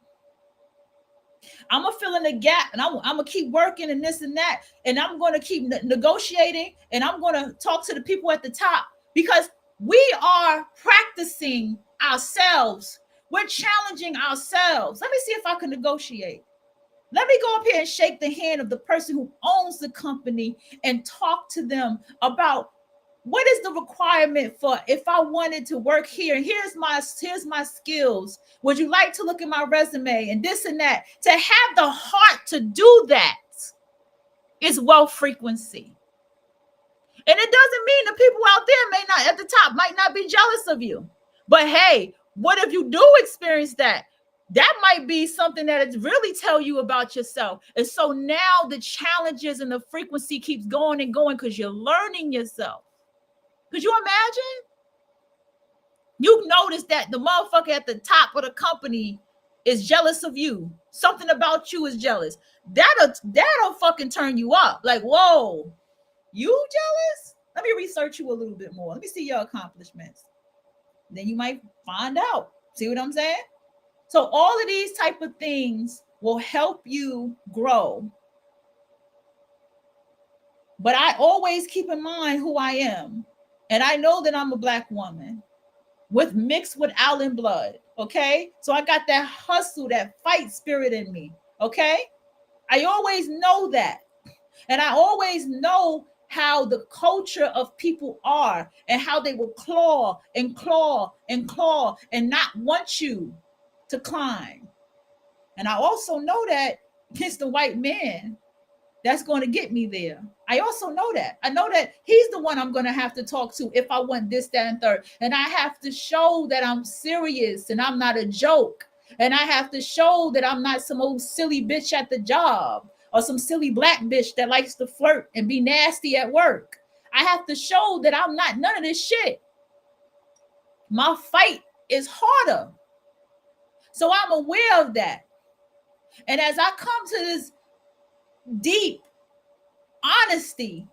I'm going to fill in the gap, and I'm going to keep working and this and that. And I'm going to keep negotiating, and I'm going to talk to the people at the top, because we are practicing ourselves. We're challenging ourselves. Let me see if I can negotiate. Let me go up here and shake the hand of the person who owns the company and talk to them about what is the requirement for if I wanted to work here, and here's my skills. Would you like to look at my resume and this and that? To have the heart to do that is wealth frequency. And it doesn't mean the people out there at the top might not be jealous of you. But hey, what if you do experience that? That might be something that it really tell you about yourself. And so now the challenges and the frequency keeps going and going, because you're learning yourself. Could you imagine? You notice that the motherfucker at the top of the company is jealous of you. Something about you is jealous. That'll fucking turn you up. Like, whoa, you jealous? Let me research you a little bit more. Let me see your accomplishments. Then you might find out. See what I'm saying? So all of these type of things will help you grow. But I always keep in mind who I am. And I know that I'm a Black woman mixed with Allen blood. Okay. So I got that hustle, that fight spirit in me. Okay. I always know that. And I always know how the culture of people are, and how they will claw and claw and claw and not want you to climb. And I also know that against the white man that's going to get me there. I also know that. I know that he's the one I'm going to have to talk to if I want this, that, and third. And I have to show that I'm serious and I'm not a joke. And I have to show that I'm not some old silly bitch at the job, or some silly Black bitch that likes to flirt and be nasty at work. I have to show that I'm not none of this shit. My fight is harder. So I'm aware of that. And as I come to this deep honesty,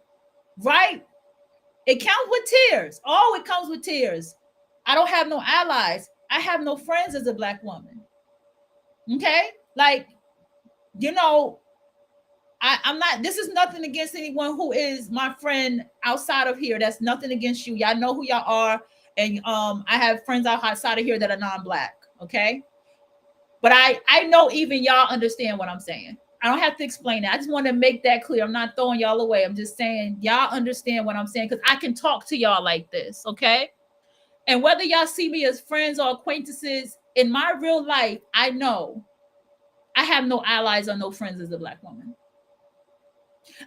right? It comes with tears. Oh, it comes with tears. I don't have no allies. I have no friends as a Black woman. Okay? Like, I'm not, this is nothing against anyone who is my friend outside of here. That's nothing against you. Y'all know who y'all are. And I have friends outside of here that are non-Black. Okay? But I know even y'all understand what I'm saying. I don't have to explain that. I just want to make that clear. I'm not throwing y'all away. I'm just saying y'all understand what I'm saying, because I can talk to y'all like this, okay? And whether y'all see me as friends or acquaintances, in my real life, I know I have no allies or no friends as a Black woman.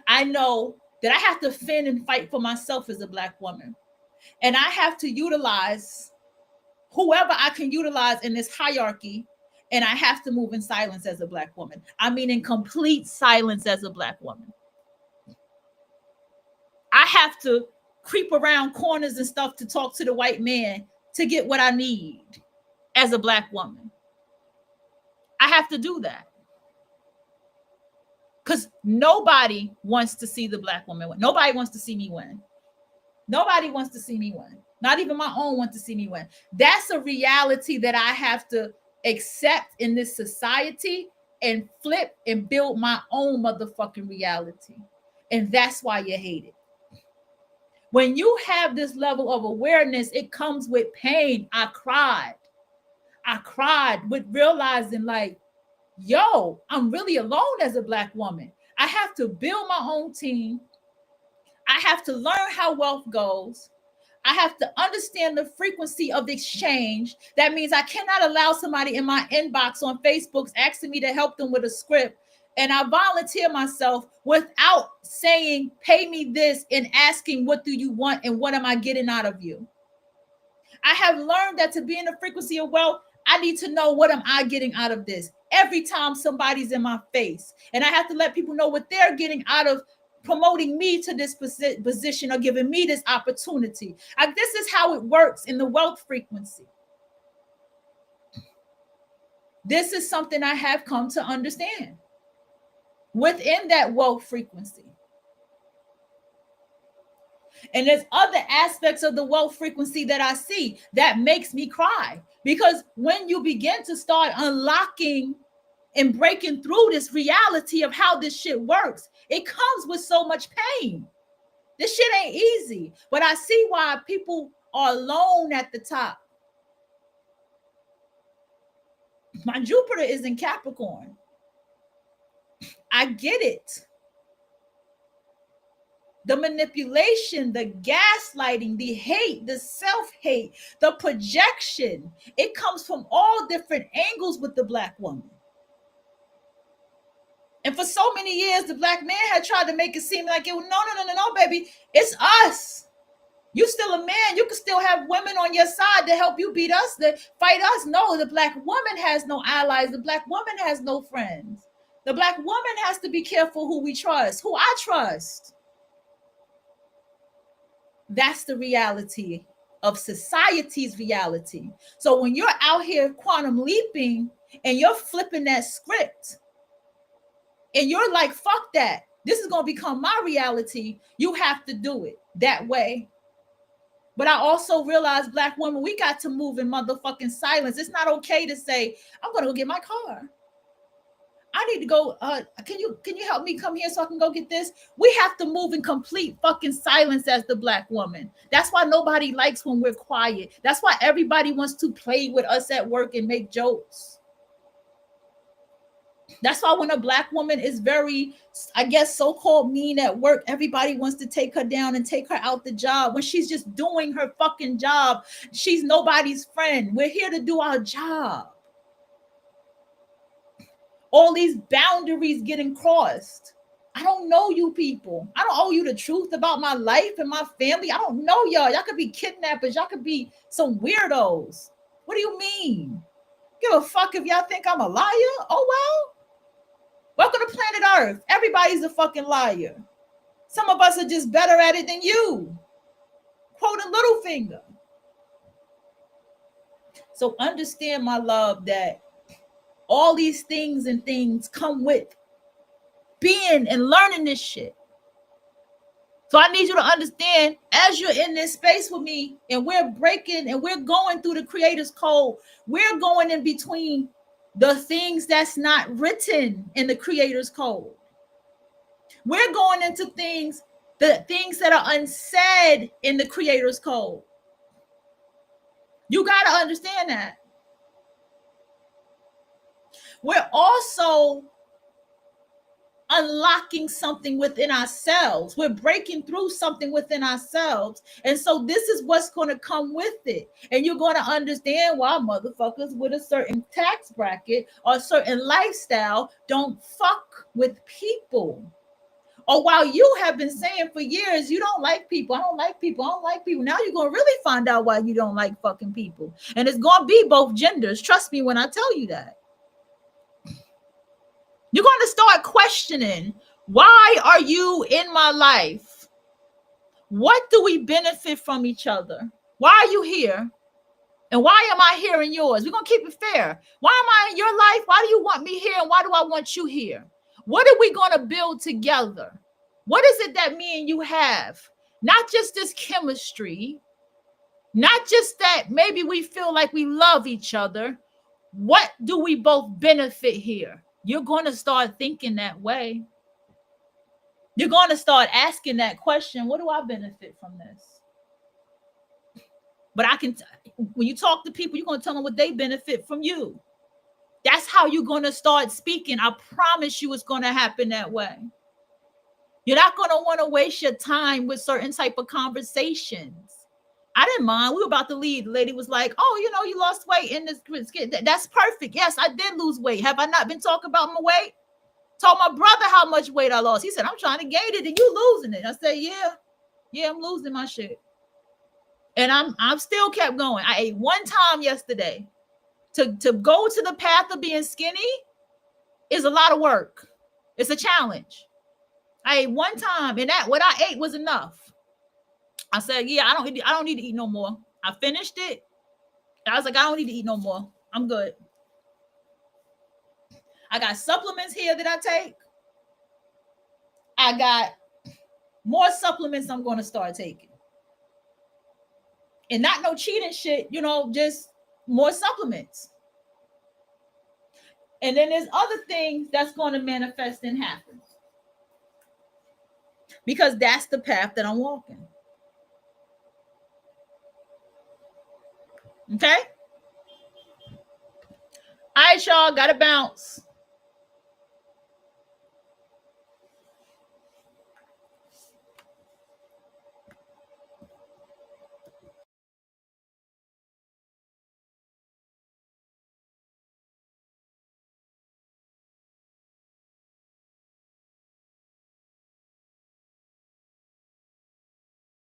I know that I have to fend and fight for myself as a Black woman. And I have to utilize whoever I can utilize in this hierarchy. And I have to move in silence as a Black woman. I mean, in complete silence as a Black woman. I have to creep around corners and stuff to talk to the white man to get what I need as a Black woman. I have to do that. Because nobody wants to see the Black woman win. Nobody wants to see me win. Nobody wants to see me win. Not even my own want to see me win. That's a reality that I have to accept in this society and flip and build my own motherfucking reality. And that's why you hate it. When you have this level of awareness, it comes with pain. I cried with realizing like, yo, I'm really alone as a Black woman. I have to build my own team. I have to learn how wealth goes. I have to understand the frequency of exchange. That means I cannot allow somebody in my inbox on Facebook asking me to help them with a script, and I volunteer myself without saying, pay me this, and asking, what do you want and what am I getting out of you? I have learned that to be in the frequency of wealth, I need to know what am I getting out of this every time somebody's in my face. And I have to let people know what they're getting out of promoting me to this position or giving me this opportunity. This is how it works in the wealth frequency. This is something I have come to understand within that wealth frequency. And there's other aspects of the wealth frequency that I see that makes me cry, because when you begin to start unlocking and breaking through this reality of how this shit works, it comes with so much pain. This shit ain't easy, but I see why people are alone at the top. My Jupiter is in Capricorn. I get it. The manipulation, the gaslighting, the hate, the self-hate, the projection, it comes from all different angles with the Black woman. And for so many years, the Black man had tried to make it seem like it was no, baby. It's us. You still a man. You can still have women on your side to help you beat us, to fight us. No, the Black woman has no allies. The Black woman has no friends. The Black woman has to be careful who we trust, who I trust. That's the reality of society's reality. So when you're out here quantum leaping and you're flipping that script and you're like, fuck that, this is going to become my reality, you have to do it that way. But I also realize, Black women, we got to move in motherfucking silence. It's not okay to say, I'm going to go get my car. I need to go, can you help me come here so I can go get this? We have to move in complete fucking silence as the Black woman. That's why nobody likes when we're quiet. That's why everybody wants to play with us at work and make jokes. That's why when a Black woman is very, I guess, so-called mean at work, everybody wants to take her down and take her out the job. When she's just doing her fucking job, she's nobody's friend. We're here to do our job. All these boundaries getting crossed. I don't know you people. I don't owe you the truth about my life and my family. I don't know y'all. Y'all could be kidnappers. Y'all could be some weirdos. What do you mean? Give a fuck if y'all think I'm a liar? Oh, well. Welcome to planet Earth. Everybody's a fucking liar. Some of us are just better at it than you. Quoting Littlefinger. So understand, my love, that all these things come with being and learning this shit. So I need you to understand, as you're in this space with me and we're breaking and we're going through the Creator's Code, we're going in between the things that's not written in the Creator's Code. We're going into the things that are unsaid in the Creator's Code. You got to understand that. We're also unlocking something within ourselves. We're breaking through something within ourselves. And so this is what's going to come with it. And you're going to understand why motherfuckers with a certain tax bracket or a certain lifestyle don't fuck with people. Or while you have been saying for years, you don't like people. I don't like people. I don't like people. Now you're going to really find out why you don't like fucking people. And it's going to be both genders. Trust me when I tell you that. You're going to start questioning, why are you in my life? What do we benefit from each other? Why are you here? And why am I here in yours? We're going to keep it fair. Why am I in your life? Why do you want me here? And why do I want you here? What are we going to build together? What is it that me and you have? Not just this chemistry, not just that maybe we feel like we love each other. What do we both benefit here? You're going to start thinking that way. You're going to start asking that question. What do I benefit from this? But when you talk to people, you're going to tell them what they benefit from you. That's how you're going to start speaking. I promise you it's going to happen that way. You're not going to want to waste your time with certain type of conversations. I didn't mind. We were about to leave. The lady was like, oh, you lost weight in this. That's perfect. Yes, I did lose weight. Have I not been talking about my weight? Told my brother how much weight I lost. He said, I'm trying to gain it and you losing it. I said, yeah, I'm losing my shit. And I'm still kept going. I ate one time yesterday. To go to the path of being skinny is a lot of work. It's a challenge. I ate one time and that what I ate was enough. I said, yeah, I don't need to eat no more. I finished it. I was like, I don't need to eat no more. I'm good. I got supplements here that I take. I got more supplements I'm going to start taking. And not no cheating shit, just more supplements. And then there's other things that's going to manifest and happen. Because that's the path that I'm walking. Okay? All right, y'all, gotta bounce.